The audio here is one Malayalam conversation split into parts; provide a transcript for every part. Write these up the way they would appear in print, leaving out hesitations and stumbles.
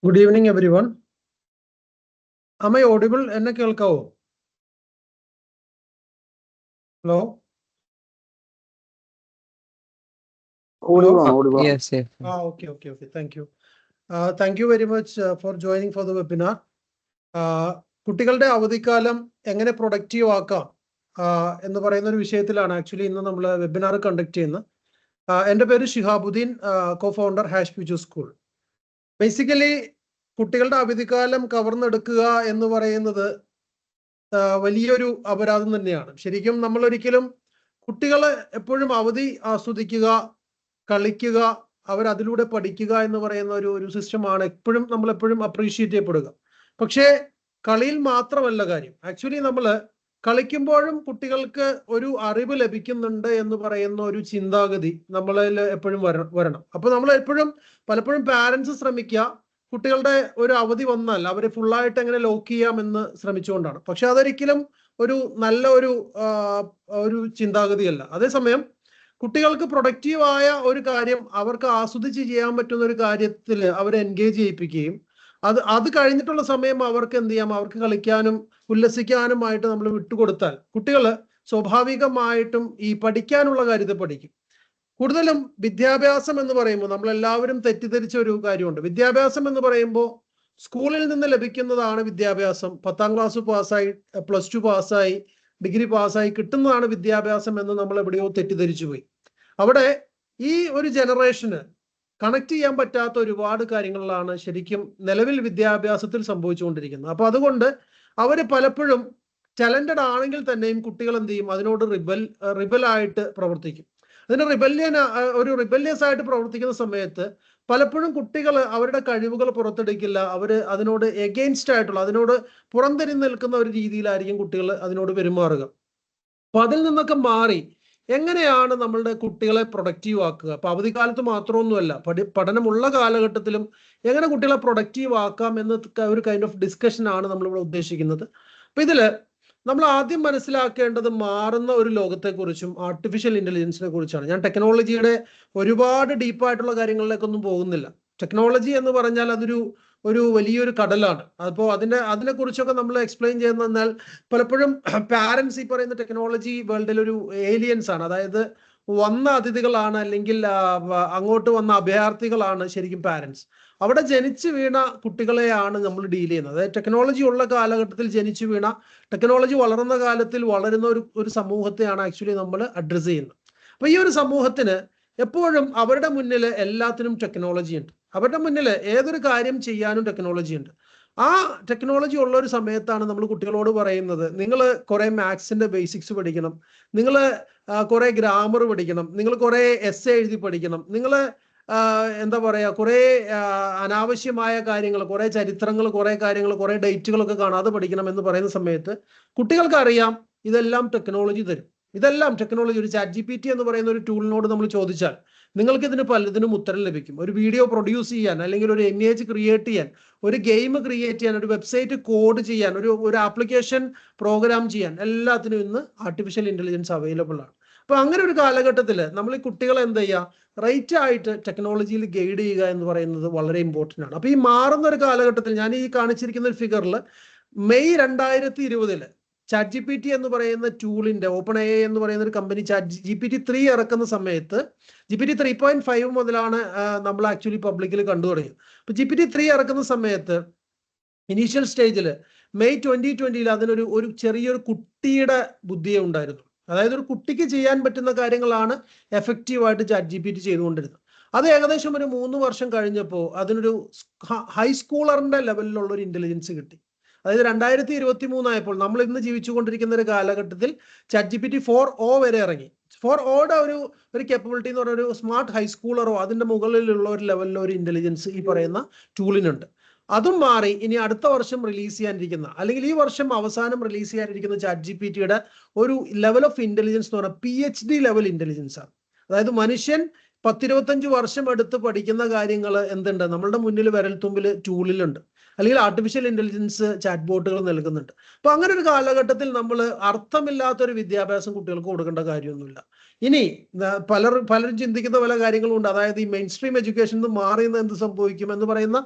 Good evening, everyone. Am I audible? എന്നെ കേൾക്കാവോ? Hello? Audible. Yes. Okay. Thank you. Thank you very much for joining for the webinar. കുട്ടികളുടെ അവധിക്കാലം എങ്ങനെ പ്രൊഡക്റ്റീവ് ആക്കാം എന്ന് പറയുന്ന ഒരു വിഷയത്തിലാണ് ആക്ച്വലി ഇന്ന് നമ്മൾ വെബിനാർ കണ്ടക്ട് ചെയ്യുന്നത്. എൻ്റെ പേര് Shihabuddin, co-founder #future school. Basically കുട്ടികളുടെ അവധിക്കാലം കവർന്നെടുക്കുക എന്ന് പറയുന്നത് വലിയൊരു അപരാധം തന്നെയാണ്. ശരിക്കും നമ്മൾ ഒരിക്കലും കുട്ടികളെ എപ്പോഴും അവധി ആസ്വദിക്കുക, കളിക്കുക, അവരതിലൂടെ പഠിക്കുക എന്ന് പറയുന്ന ഒരു സിസ്റ്റമാണ് നമ്മൾ എപ്പോഴും അപ്രീഷിയേറ്റ് ചെയ്യപ്പെടുക. പക്ഷേ കളിയിൽ മാത്രമല്ല കാര്യം. ആക്ച്വലി നമ്മൾ കളിക്കുമ്പോഴും കുട്ടികൾക്ക് ഒരു അറിവ് ലഭിക്കുന്നുണ്ട് എന്ന് പറയുന്ന ഒരു ചിന്താഗതി നമ്മളിൽ എപ്പോഴും വരണം. അപ്പൊ നമ്മൾ പലപ്പോഴും പാരന്റ്സ് ശ്രമിക്കുക കുട്ടികളുടെ ഒരു അവധി വന്നാൽ അവരെ ഫുള്ളായിട്ട് എങ്ങനെ ലോക്ക് ചെയ്യാമെന്ന് ശ്രമിച്ചുകൊണ്ടാണ്. പക്ഷെ അതൊരിക്കലും നല്ല ഒരു ചിന്താഗതിയല്ല. അതേസമയം കുട്ടികൾക്ക് പ്രൊഡക്റ്റീവായ ഒരു കാര്യം അവർക്ക് ആസ്വദിച്ച് ചെയ്യാൻ പറ്റുന്ന ഒരു കാര്യത്തിൽ അവരെ എൻഗേജ് ചെയ്യിപ്പിക്കുകയും അത് കഴിഞ്ഞിട്ടുള്ള സമയം അവർക്ക് എന്ത് ചെയ്യാം, അവർക്ക് കളിക്കാനും ഉല്ലസിക്കാനുമായിട്ട് നമ്മൾ വിട്ടുകൊടുത്താൽ കുട്ടികൾ സ്വാഭാവികമായിട്ടും ഈ പഠിക്കാനുള്ള കാര്യത്തെ പഠിക്കും. കൂടുതലും വിദ്യാഭ്യാസം എന്ന് പറയുമ്പോൾ നമ്മളെല്ലാവരും തെറ്റിദ്ധരിച്ച ഒരു കാര്യമുണ്ട്. വിദ്യാഭ്യാസം എന്ന് പറയുമ്പോൾ സ്കൂളിൽ നിന്ന് ലഭിക്കുന്നതാണ് വിദ്യാഭ്യാസം. 10ാം ക്ലാസ് പാസ്സായി, +2 പാസ്സായി, ഡിഗ്രി പാസ്സായി കിട്ടുന്നതാണ് വിദ്യാഭ്യാസം എന്ന് നമ്മൾ എവിടെയോ തെറ്റിദ്ധരിച്ചു പോയി. അവിടെ ഈ ഒരു ജനറേഷന് കണക്ട് ചെയ്യാൻ പറ്റാത്ത ഒരുപാട് കാര്യങ്ങളിലാണ് ശരിക്കും നിലവിൽ വിദ്യാഭ്യാസത്തിൽ സംഭവിച്ചുകൊണ്ടിരിക്കുന്നത്. അപ്പൊ അതുകൊണ്ട് അവര് പലപ്പോഴും ടാലന്റഡ് ആണെങ്കിൽ തന്നെയും കുട്ടികൾ എന്ത് ചെയ്യും, അതിനോട് റിബലായിട്ട് പ്രവർത്തിക്കും. അതിന് റിബല്യസ് ആയിട്ട് പ്രവർത്തിക്കുന്ന സമയത്ത് പലപ്പോഴും കുട്ടികൾ അവരുടെ കഴിവുകൾ പുറത്തെടുക്കില്ല. അവര് അതിനോട് എഗെയിൻസ്റ്റ് ആയിട്ടുള്ള, അതിനോട് പുറംതിരിഞ്ഞ് നിൽക്കുന്ന ഒരു രീതിയിലായിരിക്കും കുട്ടികൾ അതിനോട് പെരുമാറുക. അപ്പൊ അതിൽ നിന്നൊക്കെ മാറി എങ്ങനെയാണ് നമ്മളുടെ കുട്ടികളെ പ്രൊഡക്റ്റീവ് ആക്കുക? അപ്പൊ അവധിക്കാലത്ത് മാത്രമൊന്നുമല്ല, പഠനമുള്ള കാലഘട്ടത്തിലും എങ്ങനെ കുട്ടികളെ പ്രൊഡക്റ്റീവ് ആക്കാം എന്ന ഒരു കൈൻഡ് ഓഫ് ഡിസ്കഷൻ ആണ് നമ്മളിവിടെ ഉദ്ദേശിക്കുന്നത്. അപ്പൊ ഇതില് നമ്മൾ ആദ്യം മനസ്സിലാക്കേണ്ടത് മാറുന്ന ഒരു ലോകത്തെക്കുറിച്ചും ആർട്ടിഫിഷ്യൽ ഇന്റലിജൻസിനെ കുറിച്ചാണ്. ഞാൻ ടെക്നോളജിയുടെ ഒരുപാട് ഡീപ്പായിട്ടുള്ള കാര്യങ്ങളിലേക്കൊന്നും പോകുന്നില്ല. ടെക്നോളജി എന്ന് പറഞ്ഞാൽ ഒരു വലിയൊരു കടലാണ്. അപ്പോൾ അതിനെക്കുറിച്ചൊക്കെ നമ്മൾ എക്സ്പ്ലെയിൻ ചെയ്യുന്നതിനാൽ പലപ്പോഴും പാരന്റ്സ് ഈ പറയുന്ന ടെക്നോളജി വേൾഡിൽ ഒരു ഏലിയൻസ് ആണ്, അതായത് വന്ന അതിഥികളാണ്, അല്ലെങ്കിൽ അങ്ങോട്ട് വന്ന അഭയാർത്ഥികളാണ് ശരിക്കും പാരന്റ്സ്. അവിടെ ജനിച്ചു വീണ കുട്ടികളെയാണ് നമ്മൾ ഡീൽ ചെയ്യുന്നത്. അതായത് ടെക്നോളജി ഉള്ള കാലഘട്ടത്തിൽ ജനിച്ചു വീണ, ടെക്നോളജി വളർന്ന കാലത്തിൽ വളരുന്ന ഒരു സമൂഹത്തെയാണ് ആക്ച്വലി നമ്മൾ അഡ്രസ്സ് ചെയ്യുന്നത്. അപ്പൊ ഈ ഒരു സമൂഹത്തിന് എപ്പോഴും അവരുടെ മുന്നിൽ എല്ലാത്തിനും ടെക്നോളജി ഉണ്ട്. അവരുടെ മുന്നിൽ ഏതൊരു കാര്യം ചെയ്യാനും ടെക്നോളജി ഉണ്ട്. ആ ടെക്നോളജി ഉള്ള ഒരു സമയത്താണ് നമ്മൾ കുട്ടികളോട് പറയുന്നത്, നിങ്ങൾ കുറെ മാത്സിന്റെ ബേസിക്സ് പഠിക്കണം, നിങ്ങൾ കുറെ ഗ്രാമർ പഠിക്കണം, നിങ്ങൾ കുറെ എസ്സേ എഴുതി പഠിക്കണം, നിങ്ങൾ എന്താ പറയാ, കുറെ അനാവശ്യമായ കാര്യങ്ങൾ, കുറെ ചരിത്രങ്ങൾ, കുറെ കാര്യങ്ങൾ, കുറെ ഡേറ്റുകളൊക്കെ കാണാതെ പഠിക്കണം എന്ന് പറയുന്ന സമയത്ത് കുട്ടികൾക്ക് അറിയാം ഇതെല്ലാം ടെക്നോളജി തരും. ഇതെല്ലാം ടെക്നോളജി. ഒരു ChatGPT എന്ന് പറയുന്ന ഒരു ടൂളിനോട് നമ്മൾ ചോദിച്ചാൽ നിങ്ങൾക്ക് ഇതിന് പലതിനും ഉത്തരം ലഭിക്കും. ഒരു വീഡിയോ പ്രൊഡ്യൂസ് ചെയ്യാൻ, അല്ലെങ്കിൽ ഒരു ഇമേജ് ക്രിയേറ്റ് ചെയ്യാൻ, ഒരു ഗെയിം ക്രിയേറ്റ് ചെയ്യാൻ, ഒരു വെബ്സൈറ്റ് കോഡ് ചെയ്യാൻ, ഒരു ആപ്ലിക്കേഷൻ പ്രോഗ്രാം ചെയ്യാൻ, എല്ലാത്തിനും ഇന്ന് ആർട്ടിഫിഷ്യൽ ഇന്റലിജൻസ് അവൈലബിൾ ആണ്. അപ്പൊ അങ്ങനെ ഒരു കാലഘട്ടത്തിൽ നമ്മൾ ഈ കുട്ടികളെ എന്ത് ചെയ്യുക, റൈറ്റ് ആയിട്ട് ടെക്നോളജിയിൽ ഗൈഡ് ചെയ്യുക എന്ന് പറയുന്നത് വളരെ ഇമ്പോർട്ടൻ്റ് ആണ്. അപ്പൊ ഈ മാറുന്ന ഒരു കാലഘട്ടത്തിൽ ഞാൻ ഈ കാണിച്ചിരിക്കുന്ന ഒരു ഫിഗറിൽ മെയ് 2020 ChatGPT എന്ന് പറയുന്ന ടൂളിന്റെ, OpenAI എന്ന് പറയുന്ന ഒരു കമ്പനി GPT-3 ഇറക്കുന്ന സമയത്ത്, GPT 3.5 മുതലാണ് നമ്മൾ ആക്ച്വലി പബ്ലിക്കിൽ കണ്ടു തുടങ്ങിയത്. അപ്പൊ GPT-3 ഇറക്കുന്ന സമയത്ത് ഇനീഷ്യൽ സ്റ്റേജിൽ മെയ് 2020 അതിനൊരു ചെറിയൊരു കുട്ടിയുടെ ബുദ്ധിയെ ഉണ്ടായിരുന്നു. അതായത് ഒരു കുട്ടിക്ക് ചെയ്യാൻ പറ്റുന്ന കാര്യങ്ങളാണ് എഫക്റ്റീവായിട്ട് ChatGPT ചെയ്തുകൊണ്ടിരുന്നത്. അത് ഏകദേശം ഒരു 3 വർഷം കഴിഞ്ഞപ്പോൾ അതിനൊരു ഹൈസ്കൂളറിന്റെ ലെവലിലുള്ള ഒരു ഇന്റലിജൻസ് കിട്ടി. അതായത് 2023 ആയപ്പോൾ, നമ്മൾ ഇന്ന് ജീവിച്ചുകൊണ്ടിരിക്കുന്ന ഒരു കാലഘട്ടത്തിൽ ChatGPT 4o വരെ ഇറങ്ങി. 4oയുടെ ഒരു കേപ്പബിലിറ്റി എന്ന് പറഞ്ഞ ഒരു സ്മാർട്ട് ഹൈസ്കൂളറോ അതിന്റെ മുകളിലുള്ള ഒരു ലെവലിലോ ഒരു ഇന്റലിജൻസ് ഈ പറയുന്ന ടൂളിനുണ്ട്. അതും മാറി ഇനി അടുത്ത വർഷം റിലീസ് ചെയ്യാനിരിക്കുന്ന, അല്ലെങ്കിൽ ഈ വർഷം അവസാനം റിലീസ് ചെയ്യാനിരിക്കുന്ന ChatGPTയുടെ ഒരു ലെവൽ ഓഫ് ഇന്റലിജൻസ് എന്ന് പറഞ്ഞാൽ PhD ലെവൽ ഇന്റലിജൻസ് ആണ്. അതായത് മനുഷ്യൻ 10-25 വർഷം എടുത്ത് പഠിക്കുന്ന കാര്യങ്ങൾ എന്തുണ്ട്, നമ്മളുടെ മുന്നിൽ വിരൽത്തുമ്പിൽ ടൂളിലുണ്ട്. അല്ലെങ്കിൽ ആർട്ടിഫിഷ്യൽ ഇന്റലിജൻസ് ചാറ്റ് ബോട്ടുകൾ നൽകുന്നുണ്ട്. അപ്പൊ അങ്ങനെ ഒരു കാലഘട്ടത്തിൽ നമ്മൾ അർത്ഥമില്ലാത്തൊരു വിദ്യാഭ്യാസം കുട്ടികൾക്ക് കൊടുക്കേണ്ട കാര്യമൊന്നുമില്ല. ഇനി പലരും ചിന്തിക്കുന്ന പല കാര്യങ്ങളും ഉണ്ട്. അതായത് ഈ മെയിൻ സ്ട്രീം എഡ്യൂക്കേഷൻ മാറി എന്ത് സംഭവിക്കും എന്ന് പറയുന്ന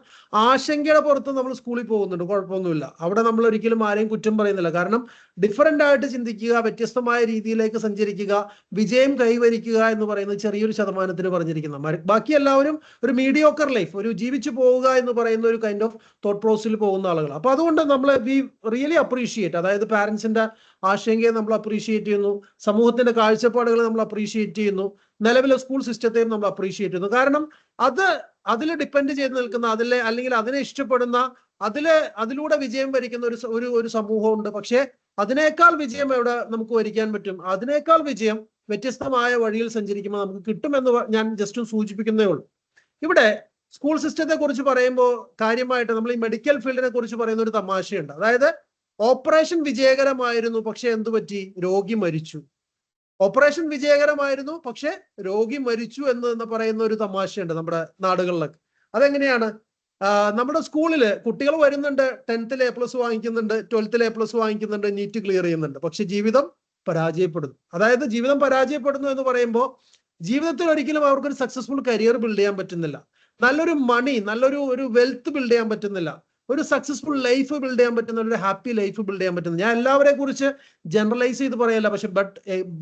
ആശങ്കയുടെ പുറത്ത് നമ്മൾ സ്കൂളിൽ പോകുന്നുണ്ട്, കുഴപ്പമൊന്നുമില്ല. അവിടെ നമ്മൾ ഒരിക്കലും ആരെയും കുറ്റം പറയുന്നില്ല. കാരണം ഡിഫറൻ്റ് ആയിട്ട് ചിന്തിക്കുക, വ്യത്യസ്തമായ രീതിയിലേക്ക് സഞ്ചരിക്കുക, വിജയം കൈവരിക്കുക എന്ന് പറയുന്നത് ചെറിയൊരു ശതമാനത്തിന് പറഞ്ഞിരിക്കുന്ന, ബാക്കി എല്ലാവരും ഒരു മീഡിയോക്കർ ലൈഫ്, ഒരു ജീവിച്ചു പോവുക എന്ന് പറയുന്ന ഒരു കൈൻഡ് ഓഫ് തോട്ട് പ്രോസസ്സിൽ പോകുന്ന ആളുകൾ. അപ്പൊ അതുകൊണ്ട് നമ്മൾ വി റിയലി അപ്രീഷിയേറ്റ്, അതായത് പാരന്റ്സിന്റെ ആശങ്കയെ നമ്മൾ അപ്രീഷിയേറ്റ് ചെയ്യുന്നു, സമൂഹത്തിന്റെ കാഴ്ചപ്പാടുകളെ നമ്മൾ അപ്രീഷിയേറ്റ് ചെയ്യുന്നു, നിലവിലെ സ്കൂൾ സിസ്റ്റത്തെയും നമ്മൾ അപ്രീഷിയേറ്റ് ചെയ്യുന്നു. കാരണം അതിൽ ഡിപ്പെൻഡ് ചെയ്ത് നിൽക്കുന്ന, അല്ലെങ്കിൽ അതിനെ ഇഷ്ടപ്പെടുന്ന, അതിലൂടെ വിജയം വരിക്കുന്ന ഒരു സമൂഹമുണ്ട്. പക്ഷേ അതിനേക്കാൾ വിജയം എവിടെ നമുക്ക് വരിക്കാൻ പറ്റും? അതിനേക്കാൾ വിജയം വ്യത്യസ്തമായ വഴിയിൽ സഞ്ചരിക്കുമ്പോൾ നമുക്ക് കിട്ടുമെന്ന് ഞാൻ ജസ്റ്റ് സൂചിപ്പിക്കുന്നേ ഉള്ളൂ. ഇവിടെ സ്കൂൾ സിസ്റ്റത്തെ കുറിച്ച് പറയുമ്പോൾ കാര്യമായിട്ട് നമ്മൾ ഈ മെഡിക്കൽ ഫീൽഡിനെ കുറിച്ച് പറയുന്ന ഒരു തമാശയുണ്ട്. അതായത് ഓപ്പറേഷൻ വിജയകരമായിരുന്നു, പക്ഷെ എന്തു പറ്റി? രോഗി മരിച്ചു. ഓപ്പറേഷൻ വിജയകരമായിരുന്നു, പക്ഷെ രോഗി മരിച്ചു എന്ന് പറയുന്ന ഒരു തമാശയുണ്ട് നമ്മുടെ നാടുകളിലൊക്കെ. അതെങ്ങനെയാണ്? നമ്മുടെ സ്കൂളില് കുട്ടികൾ വരുന്നുണ്ട്, 10th A+ വാങ്ങിക്കുന്നുണ്ട്, 12th A+ വാങ്ങിക്കുന്നുണ്ട്, നീറ്റ് ക്ലിയർ ചെയ്യുന്നുണ്ട്, പക്ഷെ ജീവിതം പരാജയപ്പെടുന്നു. അതായത് ജീവിതം പരാജയപ്പെടുന്നു എന്ന് പറയുമ്പോൾ ജീവിതത്തിൽ ഒരിക്കലും അവർക്കൊരു സക്സസ്ഫുൾ കരിയർ ബിൽഡ് ചെയ്യാൻ പറ്റുന്നില്ല, നല്ലൊരു നല്ലൊരു വെൽത്ത് ബിൽഡ് ചെയ്യാൻ പറ്റുന്നില്ല, ഒരു സക്സസ്ഫുൾ ലൈഫ് ബിൽഡ് ചെയ്യാൻ പറ്റുന്ന, ഒരു ഹാപ്പി ലൈഫ് ബിൽഡ് ചെയ്യാൻ പറ്റുന്നത്. ഞാൻ എല്ലാവരെ കുറിച്ച് ജനറലൈസ് ചെയ്ത് പറയല്ല, പക്ഷെ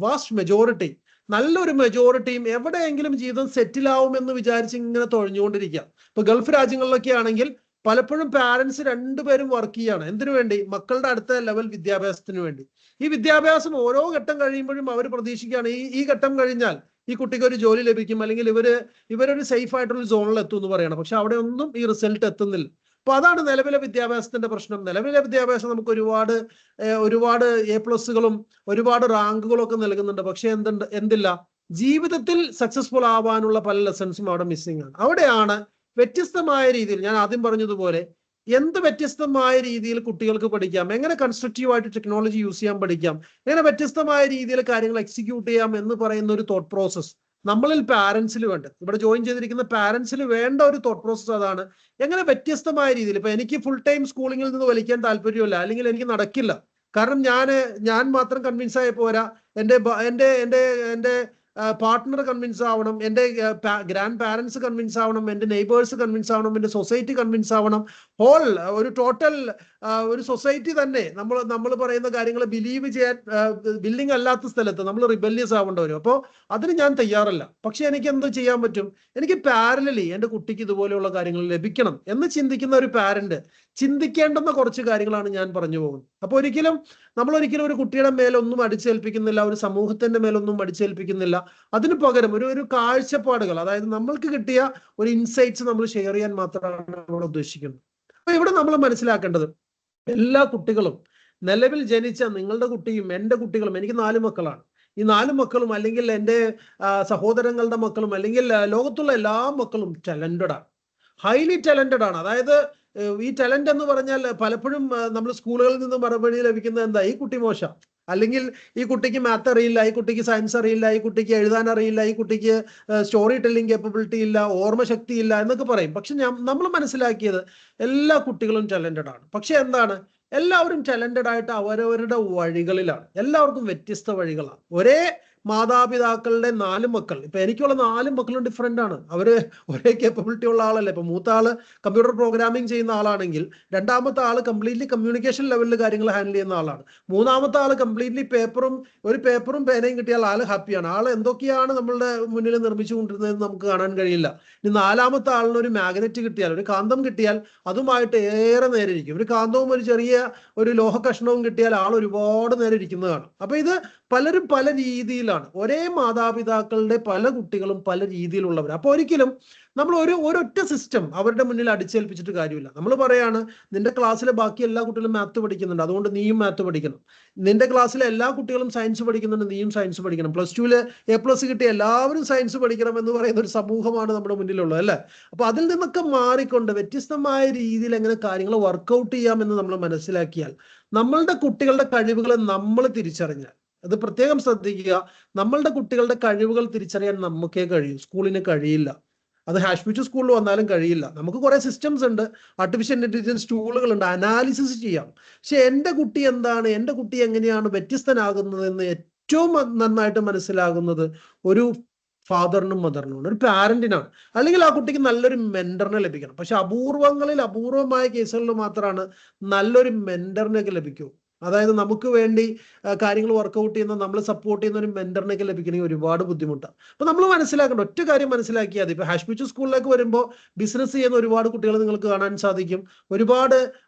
വാസ്റ്റ് മെജോറിറ്റി, നല്ലൊരു മെജോറിറ്റിയും എവിടെയെങ്കിലും ജീവിതം സെറ്റിൽ ആവുമെന്ന് വിചാരിച്ച് ഇങ്ങനെ തൊഴഞ്ഞുകൊണ്ടിരിക്കുക. ഇപ്പൊ ഗൾഫ് രാജ്യങ്ങളിലൊക്കെ ആണെങ്കിൽ പലപ്പോഴും പാരന്റ്സ് രണ്ടുപേരും വർക്ക് ചെയ്യാണ്. എന്തിനു വേണ്ടി? മക്കളുടെ അടുത്ത ലെവൽ വിദ്യാഭ്യാസത്തിന് വേണ്ടി. ഈ വിദ്യാഭ്യാസം ഓരോ ഘട്ടം കഴിയുമ്പോഴും അവർ പ്രതീക്ഷിക്കുകയാണ് ഈ ഘട്ടം കഴിഞ്ഞാൽ ഈ കുട്ടിക്ക് ഒരു ജോലി ലഭിക്കും, അല്ലെങ്കിൽ ഇവരൊരു സേഫ് ആയിട്ടുള്ള സോണിൽ എത്തും എന്ന് പറയണം. പക്ഷെ അവിടെ ഒന്നും ഈ റിസൾട്ട് എത്തുന്നില്ല. അപ്പൊ അതാണ് നിലവിലെ വിദ്യാഭ്യാസത്തിന്റെ പ്രശ്നം. നിലവിലെ വിദ്യാഭ്യാസം നമുക്ക് ഒരുപാട് A+കളും ഒരുപാട് റാങ്കുകളും ഒക്കെ നൽകുന്നുണ്ട്. പക്ഷെ എന്തില്ല? ജീവിതത്തിൽ സക്സസ്ഫുൾ ആവാനുള്ള പല ലെസൺസും അവിടെ മിസ്സിംഗ് ആണ്. അവിടെയാണ് വ്യത്യസ്തമായ രീതിയിൽ, ഞാൻ ആദ്യം പറഞ്ഞതുപോലെ, എന്ത് വ്യത്യസ്തമായ രീതിയിൽ കുട്ടികൾക്ക് പഠിക്കാം, എങ്ങനെ കൺസ്ട്രക്റ്റീവ് ആയിട്ട് ടെക്നോളജി യൂസ് ചെയ്യാൻ പഠിക്കാം, എങ്ങനെ വ്യത്യസ്തമായ രീതിയിൽ കാര്യങ്ങൾ എക്സിക്യൂട്ട് ചെയ്യാം എന്ന് പറയുന്ന ഒരു തോട്ട് പ്രോസസ് നമ്മളിൽ പാരന്റ്സിൽ വേണ്ട, ഇവിടെ ജോയിൻ ചെയ്തിരിക്കുന്ന പാരന്റ്സിൽ വേണ്ട ഒരു തോട്ട് പ്രോസസ് അതാണ്. എങ്ങനെ വ്യത്യസ്തമായ രീതിയിൽ, ഇപ്പൊ എനിക്ക് ഫുൾ ടൈം സ്കൂളിങ്ങിൽ നിന്ന് വലിക്കാൻ താല്പര്യമില്ല, അല്ലെങ്കിൽ എനിക്ക് നടക്കില്ല, കാരണം ഞാൻ മാത്രം കൺവിൻസ് ആയി പോരാ, എൻ്റെ പാർട്ട്ണർ കൺവിൻസ് ആവണം, എൻ്റെ ഗ്രാൻഡ് പാരൻസ് കൺവിൻസ് ആവണം, എൻ്റെ നെയ്ബേഴ്സ് കൺവിൻസ് ആവണം, എൻ്റെ സൊസൈറ്റി കൺവിൻസ് ആവണം. ഒരു ടോട്ടൽ ഒരു സൊസൈറ്റി തന്നെ നമ്മൾ പറയുന്ന കാര്യങ്ങൾ ബിലീവ് ചെയ്യാൻ ബില്ലിംഗ് അല്ലാത്ത സ്ഥലത്ത് നമ്മൾ റിബല്യസ് ആവേണ്ടി വരും. അപ്പോൾ അതിന് ഞാൻ തയ്യാറല്ല. പക്ഷെ എനിക്ക് എന്ത് ചെയ്യാൻ പറ്റും? എനിക്ക് പാരലലി എൻ്റെ കുട്ടിക്ക് ഇതുപോലെയുള്ള കാര്യങ്ങൾ ലഭിക്കണം എന്ന് ചിന്തിക്കുന്ന ഒരു പാരന്റ് ചിന്തിക്കേണ്ടുന്ന കുറച്ച് കാര്യങ്ങളാണ് ഞാൻ പറഞ്ഞു പോകുന്നത്. അപ്പൊ നമ്മൾ ഒരിക്കലും ഒരു കുട്ടിയുടെ മേലൊന്നും അടിച്ചേൽപ്പിക്കുന്നില്ല, ഒരു സമൂഹത്തിന്റെ മേലൊന്നും അടിച്ചേൽപ്പിക്കുന്നില്ല. അതിന് പകരം ഒരു കാഴ്ചപ്പാടുകൾ, അതായത് നമ്മൾക്ക് കിട്ടിയ ഒരു ഇൻസൈറ്റ്സ് നമ്മൾ ഷെയർ ചെയ്യാൻ മാത്രമാണ് നമ്മൾ ഉദ്ദേശിക്കുന്നത്. അപ്പൊ ഇവിടെ നമ്മൾ മനസ്സിലാക്കേണ്ടത്, എല്ലാ കുട്ടികളും, നിലവിൽ ജനിച്ച നിങ്ങളുടെ കുട്ടിയും എൻ്റെ കുട്ടികളും, എനിക്ക് 4 മക്കളാണ്, ഈ 4 മക്കളും അല്ലെങ്കിൽ എൻ്റെ സഹോദരങ്ങളുടെ മക്കളും അല്ലെങ്കിൽ ലോകത്തുള്ള എല്ലാ മക്കളും ടാലന്റഡ് ആണ്, ഹൈലി ടാലന്റഡ് ആണ്. അതായത് ഈ ടാലന്റ് എന്ന് പറഞ്ഞാൽ പലപ്പോഴും നമ്മൾ സ്കൂളുകളിൽ നിന്ന് മറുപടി ലഭിക്കുന്നത് എന്താ? ഈ കുട്ടി മോശം, അല്ലെങ്കിൽ ഈ കുട്ടിക്ക് മാത്ത് അറിയില്ല, ഈ കുട്ടിക്ക് സയൻസ് അറിയില്ല, ഈ കുട്ടിക്ക് എഴുതാൻ അറിയില്ല, ഈ കുട്ടിക്ക് സ്റ്റോറി ടെല്ലിംഗ് കേപ്പബിലിറ്റി ഇല്ല, ഓർമ്മശക്തി ഇല്ല എന്നൊക്കെ പറയും. പക്ഷെ നമ്മൾ മനസ്സിലാക്കിയത് എല്ലാ കുട്ടികളും ടാലന്റഡ് ആണ്. പക്ഷെ എന്താണ്? എല്ലാവരും ടാലന്റഡ് ആയിട്ട് അവരവരുടെ വഴികളിലാണ്. എല്ലാവർക്കും വ്യത്യസ്ത വഴികളാണ്. ഒരേ മാതാപിതാക്കളുടെ 4 മക്കൾ, ഇപ്പൊ എനിക്കുള്ള 4 മക്കളും ഡിഫറെന്റ് ആണ്. അവര് ഒരേ കേപ്പബിലിറ്റി ഉള്ള ആളല്ല. ഇപ്പൊ മൂത്ത ആള് കമ്പ്യൂട്ടർ പ്രോഗ്രാമിംഗ് ചെയ്യുന്ന ആളാണെങ്കിൽ രണ്ടാമത്തെ ആള് കംപ്ലീറ്റ്ലി കമ്മ്യൂണിക്കേഷൻ ലെവലിൽ കാര്യങ്ങൾ ഹാൻഡിൽ ചെയ്യുന്ന ആളാണ്. മൂന്നാമത്തെ ആള് കംപ്ലീറ്റ്ലി പേപ്പറും പേനയും കിട്ടിയാൽ ആള് ഹാപ്പിയാണ്. ആള് എന്തൊക്കെയാണ് നമ്മളുടെ മുന്നിൽ നിർമ്മിച്ചുകൊണ്ടിരുന്നതെന്ന് നമുക്ക് കാണാൻ കഴിയില്ല. ഇനി 4മത്തെ ആളിന് ഒരു മാഗ്നറ്റ് കിട്ടിയാൽ, ഒരു കാന്തം കിട്ടിയാൽ അതുമായിട്ട് ഏറെ നേരെ ഇരിക്കും. ഒരു കാന്തവും ഒരു ലോഹ കഷ്ണവും കിട്ടിയാൽ ആൾ ഒരുപാട് നേരം ഇരിക്കുന്നതാണ്. അപ്പൊ ഇത് പലരും പല രീതിയിലാണ്. ഒരേ മാതാപിതാക്കളുടെ പല കുട്ടികളും പല രീതിയിലുള്ളവർ. അപ്പൊ ഒരിക്കലും നമ്മൾ ഒരൊറ്റ സിസ്റ്റം അവരുടെ മുന്നിൽ അടിച്ചേൽപ്പിച്ചിട്ട് കാര്യമില്ല. നമ്മൾ പറയാണ്, നിന്റെ ക്ലാസ്സിലെ ബാക്കി എല്ലാ കുട്ടികളും മാത്ത് പഠിക്കുന്നുണ്ട്, അതുകൊണ്ട് നീയും മാത്ത് പഠിക്കണം. നിന്റെ ക്ലാസ്സിലെ എല്ലാ കുട്ടികളും സയൻസ് പഠിക്കുന്നുണ്ട്, നീയും സയൻസ് പഠിക്കണം. +2 A+ കിട്ടിയ എല്ലാവരും സയൻസ് പഠിക്കണം എന്ന് പറയുന്ന ഒരു സമൂഹമാണ് നമ്മുടെ മുന്നിലുള്ളത്, അല്ലേ? അപ്പൊ അതിൽ നിന്നൊക്കെ മാറിക്കൊണ്ട് വ്യത്യസ്തമായ രീതിയിൽ എങ്ങനെ കാര്യങ്ങൾ വർക്കൗട്ട് ചെയ്യാമെന്ന് നമ്മൾ മനസ്സിലാക്കിയാൽ, നമ്മളുടെ കുട്ടികളുടെ കഴിവുകളെ നമ്മൾ തിരിച്ചറിഞ്ഞാൽ, അത് പ്രത്യേകം ശ്രദ്ധിക്കുക, നമ്മളുടെ കുട്ടികളുടെ കഴിവുകൾ തിരിച്ചറിയാൻ നമുക്കേ കഴിയൂ, സ്കൂളിന് കഴിയില്ല. അത് ഹാഷ്മിച്ച് സ്കൂളിൽ വന്നാലും കഴിയില്ല. നമുക്ക് കുറെ സിസ്റ്റംസ് ഉണ്ട്, ആർട്ടിഫിഷ്യൽ ഇന്റലിജൻസ് ടൂളുകളുണ്ട്, അനാലിസിസ് ചെയ്യാം. പക്ഷെ എൻ്റെ കുട്ടി എന്താണ്, എൻ്റെ കുട്ടി എങ്ങനെയാണ് വ്യത്യസ്തനാകുന്നതെന്ന് ഏറ്റവും നന്നായിട്ട് മനസ്സിലാകുന്നത് ഒരു ഫാദറിനും മദറിനുമാണ്, ഒരു പാരന്റിനാണ്. അല്ലെങ്കിൽ ആ കുട്ടിക്ക് നല്ലൊരു മെന്ററിനെ ലഭിക്കണം. പക്ഷെ അപൂർവമായ കേസുകളിൽ മാത്രമാണ് നല്ലൊരു മെന്ററിനൊക്കെ ലഭിക്കൂ. അതായത് നമുക്ക് വേണ്ടി കാര്യങ്ങൾ വർക്കൗട്ട് ചെയ്യുന്ന, നമ്മൾ സപ്പോർട്ട് ചെയ്യുന്ന ഒരു മെന്ററിനൊക്കെ ലഭിക്കണമെങ്കിൽ ഒരുപാട് ബുദ്ധിമുട്ടാണ്. അപ്പൊ നമ്മൾ മനസ്സിലാക്കേണ്ട ഒറ്റ കാര്യം മനസ്സിലാക്കിയാൽ മതി. ഇപ്പൊ ഹാഷ്മിച്ച് സ്കൂളിലേക്ക് വരുമ്പോൾ ബിസിനസ് ചെയ്യുന്ന ഒരുപാട് കുട്ടികളെ നിങ്ങൾക്ക് കാണാൻ സാധിക്കും, ഒരുപാട്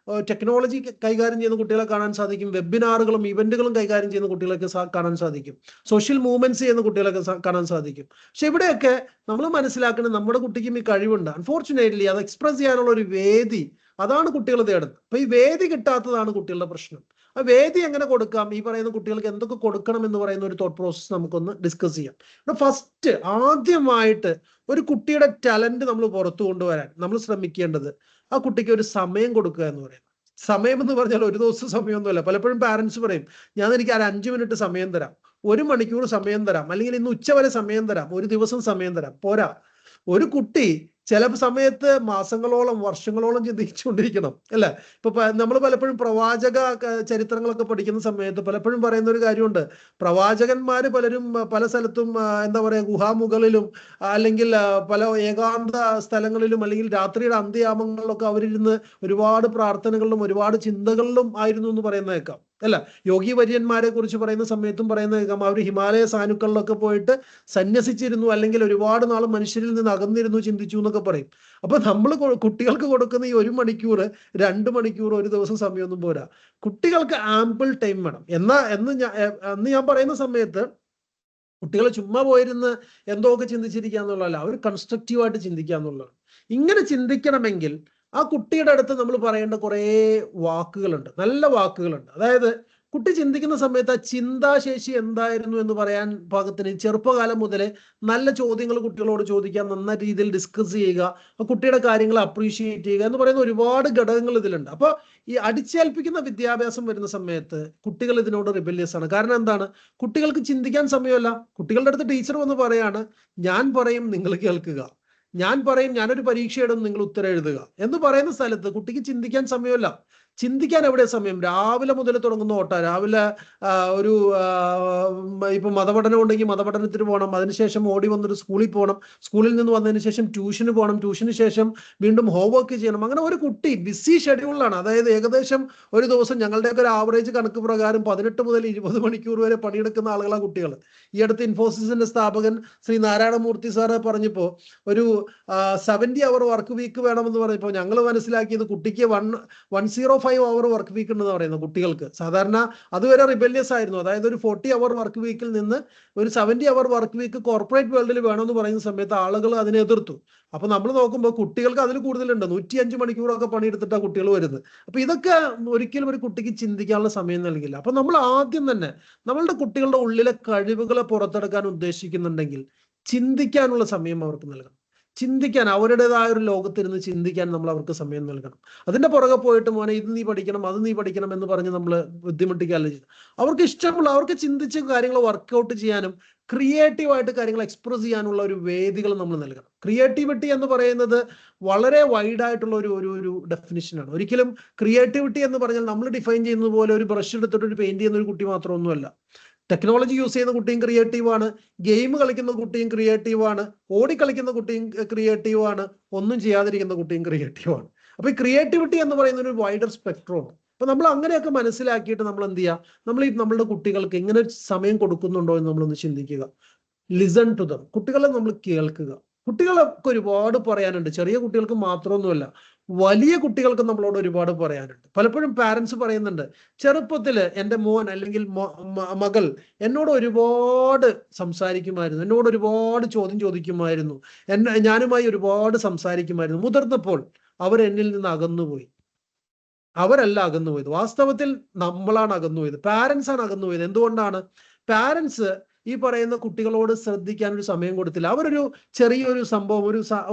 ടെക്നോളജി കൈകാര്യം ചെയ്യുന്ന കുട്ടികളെ കാണാൻ സാധിക്കും, വെബിനാറുകളും ഇവന്റുകളും കൈകാര്യം ചെയ്യുന്ന കുട്ടികളൊക്കെ കാണാൻ സാധിക്കും, സോഷ്യൽ മൂവ്മെന്റ്സ് ചെയ്യുന്ന കുട്ടികളൊക്കെ കാണാൻ സാധിക്കും. പക്ഷെ ഇവിടെയൊക്കെ നമ്മൾ മനസ്സിലാക്കുന്നത് നമ്മുടെ കുട്ടിക്കും ഈ കഴിവുണ്ട്. അൺഫോർച്ചുനേറ്റ്ലി അത് എക്സ്പ്രസ് ചെയ്യാനുള്ള ഒരു വേദി, അതാണ് കുട്ടികൾ തേടുന്നത്. അപ്പൊ ഈ വേദി കിട്ടാത്തതാണ് കുട്ടികളുടെ പ്രശ്നം. ആ വേദി എങ്ങനെ കൊടുക്കാം, ഈ പറയുന്ന കുട്ടികൾക്ക് എന്തൊക്കെ കൊടുക്കണം എന്ന് പറയുന്ന ഒരു തോട്ട് പ്രോസസ് നമുക്കൊന്ന് ഡിസ്കസ് ചെയ്യാം. ഫസ്റ്റ് ആദ്യമായിട്ട് ഒരു കുട്ടിയുടെ ടാലന്റ് നമ്മൾ പുറത്തു കൊണ്ടുവരാൻ നമ്മൾ ശ്രമിക്കേണ്ടത് ആ കുട്ടിക്ക് ഒരു സമയം കൊടുക്കുക എന്ന് പറയുന്നത്. സമയം എന്ന് പറഞ്ഞാൽ ഒരു ദിവസം സമയമൊന്നുമല്ല. പലപ്പോഴും പാരന്റ്സ് പറയും, എനിക്ക് 5 മിനിറ്റ് സമയം തരാം, 1 മണിക്കൂർ സമയം തരാം, അല്ലെങ്കിൽ ഇന്ന് ഉച്ചവരെ സമയം തരാം, ഒരു ദിവസം സമയം തരാം. പോരാ. ഒരു കുട്ടി ചില സമയത്ത് മാസങ്ങളോളം വർഷങ്ങളോളം ചിന്തിച്ചുകൊണ്ടിരിക്കണം, അല്ലെ? ഇപ്പൊ നമ്മൾ പലപ്പോഴും പ്രവാചക ചരിത്രങ്ങളൊക്കെ പഠിക്കുന്ന സമയത്ത് പലപ്പോഴും പറയുന്ന ഒരു കാര്യമുണ്ട്, പ്രവാചകന്മാര് പലരും പല സ്ഥലത്തും എന്താ പറയാ ഗുഹാമുകളിലും അല്ലെങ്കിൽ പല ഏകാന്ത സ്ഥലങ്ങളിലും അല്ലെങ്കിൽ രാത്രിയുടെ അന്ത്യയാമങ്ങളിലൊക്കെ അവരിരുന്ന് ഒരുപാട് പ്രാർത്ഥനകളിലും ഒരുപാട് ചിന്തകളിലും ആയിരുന്നു എന്ന് പറയുന്ന കേൾക്കാം, അല്ല? യോഗി വര്യന്മാരെ കുറിച്ച് പറയുന്ന സമയത്തും പറയുന്ന കേൾക്കാം, അവർ ഹിമാലയ സാനുക്കളിലൊക്കെ പോയിട്ട് സന്യസിച്ചിരുന്നു, അല്ലെങ്കിൽ ഒരുപാട് നാൾ മനുഷ്യരിൽ നിന്ന് അകന്നിരുന്നു, ചിന്തിച്ചു എന്നൊക്കെ പറയും. അപ്പൊ നമ്മൾ കുട്ടികൾക്ക് കൊടുക്കുന്ന ഈ 1 മണിക്കൂർ 2 മണിക്കൂർ ഒരു ദിവസം സമയമൊന്നും പോരാ. കുട്ടികൾക്ക് ആമ്പിൾ ടൈം വേണം. എന്ന് ഞാൻ പറയുന്ന സമയത്ത് കുട്ടികൾ ചുമ്മാ പോയിരുന്ന് എന്തൊക്കെ ചിന്തിച്ചിരിക്കുക എന്നുള്ളതല്ല, അവർ കൺസ്ട്രക്റ്റീവായിട്ട് ചിന്തിക്കുക എന്നുള്ളതാണ്. ഇങ്ങനെ ചിന്തിക്കണമെങ്കിൽ ആ കുട്ടിയുടെ അടുത്ത് നമ്മൾ പറയേണ്ട കുറേ വാക്കുകളുണ്ട്, നല്ല വാക്കുകളുണ്ട്. അതായത് കുട്ടി ചിന്തിക്കുന്ന സമയത്ത് ആ ചിന്താശേഷി എന്തായിരുന്നു എന്ന് പറയാൻ പാകത്തിന് ചെറുപ്പകാലം മുതലേ നല്ല ചോദ്യങ്ങൾ കുട്ടികളോട് ചോദിക്കാൻ, നന്ന രീതിയിൽ ഡിസ്കസ് ചെയ്യുക, ആ കുട്ടിയുടെ കാര്യങ്ങൾ അപ്രീഷിയേറ്റ് ചെയ്യുക എന്ന് പറയുന്ന ഒരുപാട് ഘടകങ്ങൾ ഇതിലുണ്ട്. അപ്പൊ ഈ അടിച്ചേൽപ്പിക്കുന്ന വിദ്യാഭ്യാസം വരുന്ന സമയത്ത് കുട്ടികൾ ഇതിനോട് റിബല്യസ് ആണ്. കാരണം എന്താണ്? കുട്ടികൾക്ക് ചിന്തിക്കാൻ സമയമല്ല. കുട്ടികളുടെ അടുത്ത് ടീച്ചർ വന്ന് പറയാണ്, ഞാൻ പറയും നിങ്ങൾ കേൾക്കുക, ഞാൻ പറയും ഞാനൊരു പരീക്ഷ ഇടും നിങ്ങൾ ഉത്തരം എഴുതുക എന്ന് പറയുന്ന സ്ഥലത്ത് കുട്ടിക്ക് ചിന്തിക്കാൻ സമയമല്ല. ചിന്തിക്കാൻ എവിടെ സമയം? രാവിലെ മുതൽ തുടങ്ങുന്ന ഓട്ട. രാവിലെ ഒരു ഇപ്പൊ മതപഠനം ഉണ്ടെങ്കിൽ മതപഠനത്തിന് പോകണം, അതിനുശേഷം ഓടി വന്നൊരു സ്കൂളിൽ പോകണം, സ്കൂളിൽ നിന്ന് വന്നതിന് ശേഷം ട്യൂഷന് പോകണം, ട്യൂഷന് ശേഷം വീണ്ടും ഹോംവർക്ക് ചെയ്യണം. അങ്ങനെ ഒരു കുട്ടി ബിസി ഷെഡ്യൂളിലാണ്. അതായത് ഏകദേശം ഒരു ദിവസം ഞങ്ങളുടെയൊക്കെ ഒരു ആവറേജ് കണക്ക് പ്രകാരം 18 മുതൽ 20 മണിക്കൂർ വരെ പണിയെടുക്കുന്ന ആളുകളാണ് കുട്ടികൾ. ഈ അടുത്ത് ഇൻഫോസിസിന്റെ സ്ഥാപകൻ ശ്രീ നാരായണമൂർത്തി സാറ് പറഞ്ഞപ്പോ ഒരു 70 അവർ വർക്ക് വീക്ക് വേണമെന്ന് പറഞ്ഞപ്പോൾ ഞങ്ങൾ മനസ്സിലാക്കിയത് കുട്ടിക്ക് 105 അവർ വർക്ക് വീക്ക് ഉണ്ടെന്ന് പറയുന്നത് കുട്ടികൾക്ക്. സാധാരണ അതുവരെ റിബല്യസ് ആയിരുന്നു. അതായത് ഒരു 40 അവർ വർക്ക് വീക്കിൽ നിന്ന് ഒരു 70 അവർ വർക്ക് വീക്ക് കോർപ്പറേറ്റ് വേൾഡിൽ വേണമെന്ന് പറയുന്ന സമയത്ത് ആളുകൾ അതിനെ എതിർത്തു. അപ്പൊ നമ്മൾ നോക്കുമ്പോൾ കുട്ടികൾക്ക് അതിൽ കൂടുതലുണ്ട്, 105 മണിക്കൂറൊക്കെ പണിയെടുത്തിട്ടാണ് കുട്ടികൾ വരുന്നത്. അപ്പൊ ഇതൊക്കെ ഒരിക്കലും ഒരു കുട്ടിക്ക് ചിന്തിക്കാനുള്ള സമയം നൽകില്ല. അപ്പൊ നമ്മൾ ആദ്യം തന്നെ നമ്മളുടെ കുട്ടികളുടെ ഉള്ളിലെ കഴിവുകളെ പുറത്തെടുക്കാൻ ഉദ്ദേശിക്കുന്നുണ്ടെങ്കിൽ ചിന്തിക്കാനുള്ള സമയം അവർക്ക് നൽകണം. ചിന്തിക്കാൻ, അവരുടേതായ ഒരു ലോകത്തിരുന്ന് ചിന്തിക്കാൻ നമ്മൾ അവർക്ക് സമയം നൽകണം. അതിന്റെ പുറകെ പോയിട്ട് മോനെ ഇത് നീ പഠിക്കണം, അത് നീ പഠിക്കണം എന്ന് പറഞ്ഞ് നമ്മൾ ബുദ്ധിമുട്ടിക്കാല്ല ചെയ്യുന്നത്. അവർക്ക് ഇഷ്ടമുള്ള, അവർക്ക് ചിന്തിച്ച് കാര്യങ്ങൾ വർക്ക്ഔട്ട് ചെയ്യാനും ക്രിയേറ്റീവായിട്ട് കാര്യങ്ങൾ എക്സ്പ്രസ് ചെയ്യാനുള്ള ഒരു വേദികൾ നമ്മൾ നൽകണം. ക്രിയേറ്റിവിറ്റി എന്ന് പറയുന്നത് വളരെ വൈഡ് ആയിട്ടുള്ള ഒരു ഡെഫിനിഷനാണ്. ഒരിക്കലും ക്രിയേറ്റിവിറ്റി എന്ന് പറഞ്ഞാൽ നമ്മൾ ഡിഫൈൻ ചെയ്യുന്നത് പോലെ ഒരു ബ്രഷ് എടുത്തിട്ട് ഒരു പെയിന്റ് ചെയ്യുന്ന ഒരു കുട്ടി മാത്രമൊന്നുമല്ല. ടെക്നോളജി യൂസ് ചെയ്യുന്ന കുട്ടിയും ക്രിയേറ്റീവാണ്, ഗെയിം കളിക്കുന്ന കുട്ടിയും ക്രിയേറ്റീവാണ്, ഓടിക്കളിക്കുന്ന കുട്ടിയും ക്രിയേറ്റീവാണ്, ഒന്നും ചെയ്യാതിരിക്കുന്ന കുട്ടിയും ക്രിയേറ്റീവാണ്. അപ്പൊ ഈ ക്രിയേറ്റിവിറ്റി എന്ന് പറയുന്ന ഒരു വൈഡർ സ്പെക്ട്രമാണ്. അപ്പൊ നമ്മൾ അങ്ങനെയൊക്കെ മനസ്സിലാക്കിയിട്ട് നമ്മൾ എന്ത് ചെയ്യുക, നമ്മൾ ഈ നമ്മളുടെ കുട്ടികൾക്ക് ഇങ്ങനെ സമയം കൊടുക്കുന്നുണ്ടോ എന്ന് നമ്മളൊന്ന് ചിന്തിക്കുക. Listen to them. കുട്ടികളെ നമ്മൾ കേൾക്കുക. കുട്ടികളൊക്കെ ഒരുപാട് പറയാനുണ്ട്. ചെറിയ കുട്ടികൾക്ക് മാത്രമൊന്നുമല്ല, വലിയ കുട്ടികൾക്ക് നമ്മളോട് ഒരുപാട് പറയാനുണ്ട്. പലപ്പോഴും പാരന്റ്സ് പറയുന്നുണ്ട്, ചെറുപ്പത്തില് എൻ്റെ മോൻ അല്ലെങ്കിൽ മകൾ എന്നോട് ഒരുപാട് സംസാരിക്കുമായിരുന്നു, എന്നോട് ഒരുപാട് ചോദ്യം ചോദിക്കുമായിരുന്നു, ഞാനുമായി ഒരുപാട് സംസാരിക്കുമായിരുന്നു. മുതിർന്നപ്പോൾ അവർ എന്നിൽ നിന്ന് അകന്നുപോയി. അവരല്ല അകന്നുപോയത്, വാസ്തവത്തിൽ നമ്മളാണ് അകന്നുപോയത്, പാരന്റ്സ് ആണ് അകന്നുപോയത്. എന്തുകൊണ്ടാണ്? പാരന്റ്സ് ഈ പറയുന്ന കുട്ടികളോട് ശ്രദ്ധിക്കാൻ ഒരു സമയം കൊടുത്തില്ല. അവരൊരു ചെറിയൊരു സംഭവം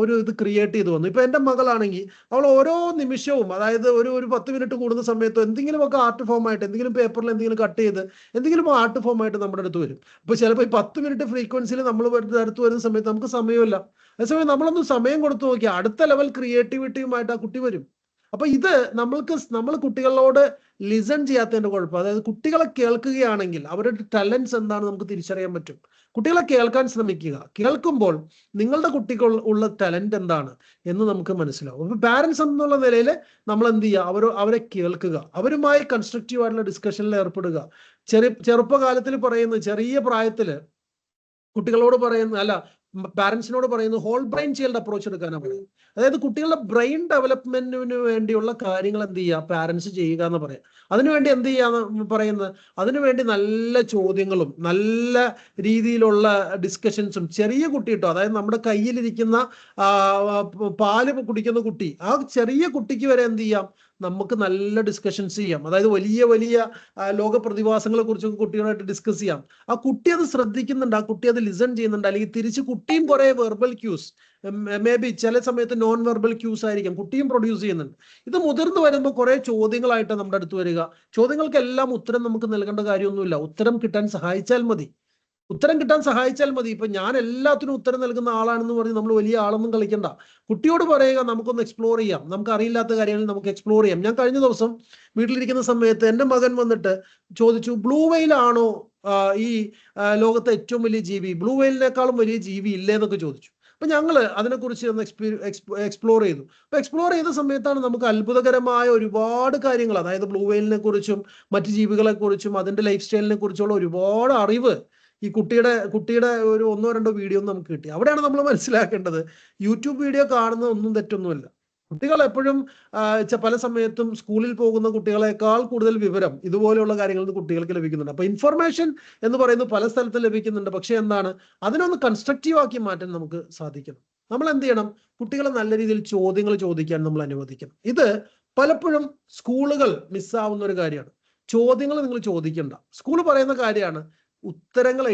ഒരു ഇത് ക്രിയേറ്റ് ചെയ്ത് വന്നു. ഇപ്പൊ എൻ്റെ മകളാണെങ്കിൽ അവൾ ഓരോ നിമിഷവും, അതായത് ഒരു 10 മിനിറ്റ് കൂടുന്ന സമയത്തോ എന്തെങ്കിലുമൊക്കെ ആർട്ട് ഫോം ആയിട്ട്, എന്തെങ്കിലും പേപ്പറിൽ എന്തെങ്കിലും കട്ട് ചെയ്ത് എന്തെങ്കിലും ആർട്ട് ഫോം ആയിട്ട് നമ്മുടെ അടുത്ത് വരും. അപ്പൊ ചിലപ്പോൾ ഈ 10 മിനിറ്റ് ഫ്രീക്വൻസിയിൽ നമ്മൾ അടുത്ത് വരുന്ന സമയത്ത് നമുക്ക് സമയമില്ല. അതേസമയം നമ്മളൊന്ന് സമയം കൊടുത്തു നോക്കിയാൽ അടുത്ത ലെവൽ ക്രിയേറ്റിവിറ്റിയുമായിട്ട് ആ കുട്ടി വരും. അപ്പൊ ഇത് നമ്മൾ കുട്ടികളോട് ലിസൺ ചെയ്യാത്തതിന്റെ കുഴപ്പം. അതായത് കുട്ടികളെ കേൾക്കുകയാണെങ്കിൽ അവരുടെ ടാലൻസ് എന്താണ് നമുക്ക് തിരിച്ചറിയാൻ പറ്റും. കുട്ടികളെ കേൾക്കാൻ ശ്രമിക്കുക. കേൾക്കുമ്പോൾ നിങ്ങളുടെ കുട്ടികൾ ഉള്ള ടാലന്റ് എന്താണ് എന്ന് നമുക്ക് മനസ്സിലാവും. അപ്പൊ പാരന്റ്സ് എന്നുള്ള നിലയിൽ നമ്മൾ എന്ത് ചെയ്യുക, അവരെ കേൾക്കുക, അവരുമായി കൺസ്ട്രക്റ്റീവ് ആയിട്ടുള്ള ഡിസ്കഷനിൽ ഏർപ്പെടുക. ചെറുപ്പകാലത്തിൽ പറയുന്ന, ചെറിയ പ്രായത്തില് കുട്ടികളോട് പറയുന്ന, അല്ല പാരന്റ്സിനോട് പറയുന്നത് ഹോൾ ബ്രെയിൻ ചൈൽഡ് അപ്രോച്ച് എടുക്കാനാണ് പറയുന്നത്. അതായത് കുട്ടികളുടെ ബ്രെയിൻ ഡെവലപ്മെന്റിന് വേണ്ടിയുള്ള കാര്യങ്ങൾ എന്ത് ചെയ്യുക, പാരന്റ്സ് ചെയ്യുക എന്ന് പറയാം. അതിനുവേണ്ടി എന്ത് ചെയ്യാന്ന് പറയുന്നത്, അതിനുവേണ്ടി നല്ല ചോദ്യങ്ങളും നല്ല രീതിയിലുള്ള ഡിസ്കഷൻസും. ചെറിയ കുട്ടി കേട്ടോ, അതായത് നമ്മുടെ കയ്യിലിരിക്കുന്ന പാല് കുടിക്കുന്ന കുട്ടി, ആ ചെറിയ കുട്ടിക്ക് വരെ എന്ത് ചെയ്യാം, നമുക്ക് നല്ല ഡിസ്കഷൻസ് ചെയ്യാം. അതായത് വലിയ വലിയ ലോക പ്രതിഭാസങ്ങളെ കുറിച്ചൊക്കെ കുട്ടികളായിട്ട് ഡിസ്കസ് ചെയ്യാം. ആ കുട്ടി അത് ശ്രദ്ധിക്കുന്നുണ്ട്, ആ കുട്ടി അത് ലിസൺ ചെയ്യുന്നുണ്ട്. അല്ലെങ്കിൽ തിരിച്ച് കുട്ടിയും കുറെ വെർബൽ ക്യൂസ്, മേ ബി ചില സമയത്ത് നോൺ വെർബൽ ക്യൂസ് ആയിരിക്കും, കുട്ടിയും പ്രൊഡ്യൂസ് ചെയ്യുന്നുണ്ട്. ഇത് മുതിർന്നു വരുമ്പോൾ കുറെ ചോദ്യങ്ങളായിട്ട് നമ്മുടെ അടുത്ത് വരിക. ചോദ്യങ്ങൾക്കെല്ലാം ഉത്തരം നമുക്ക് നൽകേണ്ട കാര്യമൊന്നുമില്ല. ഉത്തരം കിട്ടാൻ സഹായിച്ചാൽ മതി. ഇപ്പൊ ഞാൻ എല്ലാത്തിനും ഉത്തരം നൽകുന്ന ആളാണെന്ന് പറഞ്ഞ് നമ്മൾ വലിയ ആളൊന്നും കളിക്കണ്ട. കുട്ടിയോട് പറയുക, നമുക്കൊന്ന് എക്സ്പ്ലോർ ചെയ്യാം, നമുക്ക് അറിയില്ലാത്ത കാര്യങ്ങൾ നമുക്ക് എക്സ്പ്ലോർ ചെയ്യാം. ഞാൻ കഴിഞ്ഞ ദിവസം വീട്ടിലിരിക്കുന്ന സമയത്ത് എൻ്റെ മകൻ വന്നിട്ട് ചോദിച്ചു, ബ്ലൂ വെയിൽ ആണോ ഈ ലോകത്തെ ഏറ്റവും വലിയ ജീവി? ബ്ലൂ വെയിലിനേക്കാളും വലിയ ജീവി ഇല്ലേ എന്നൊക്കെ ചോദിച്ചു. അപ്പൊ ഞങ്ങൾ അതിനെക്കുറിച്ച് ഒന്ന് എക്സ്പ്ലോർ ചെയ്തു. അപ്പൊ എക്സ്പ്ലോർ ചെയ്ത സമയത്താണ് നമുക്ക് അത്ഭുതകരമായ ഒരുപാട് കാര്യങ്ങൾ, അതായത് ബ്ലൂ വെയിലിനെ കുറിച്ചും മറ്റു ജീവികളെ കുറിച്ചും അതിന്റെ ലൈഫ് സ്റ്റൈലിനെ കുറിച്ചുള്ള ഒരുപാട് അറിവ് ഈ കുട്ടിയുടെ ഒരു 1-2 വീഡിയോ നമുക്ക് കിട്ടി. അവിടെയാണ് നമ്മൾ മനസ്സിലാക്കേണ്ടത്, യൂട്യൂബ് വീഡിയോ കാണുന്നത് ഒന്നും തെറ്റൊന്നുമല്ല. കുട്ടികൾ എപ്പോഴും പല സമയത്തും സ്കൂളിൽ പോകുന്ന കുട്ടികളെക്കാൾ കൂടുതൽ വിവരം ഇതുപോലെയുള്ള കാര്യങ്ങളിൽ നിന്ന് കുട്ടികൾക്ക് ലഭിക്കുന്നുണ്ട്. അപ്പൊ ഇൻഫർമേഷൻ എന്ന് പറയുന്നത് പല സ്ഥലത്തും ലഭിക്കുന്നുണ്ട്. പക്ഷെ എന്താണ്, അതിനൊന്ന് കൺസ്ട്രക്റ്റീവ് ആക്കി മാറ്റാൻ നമുക്ക് സാധിക്കണം. നമ്മൾ എന്ത് ചെയ്യണം, കുട്ടികളെ നല്ല രീതിയിൽ ചോദ്യങ്ങൾ ചോദിക്കാൻ നമ്മൾ അനുവദിക്കണം. ഇത് പലപ്പോഴും സ്കൂളുകൾ മിസ്സാവുന്ന ഒരു കാര്യമാണ്. ചോദ്യങ്ങൾ നിങ്ങൾ ചോദിക്കണ്ട. സ്കൂൾ പറയുന്ന കാര്യമാണ് ഉത്തരങ്ങൾ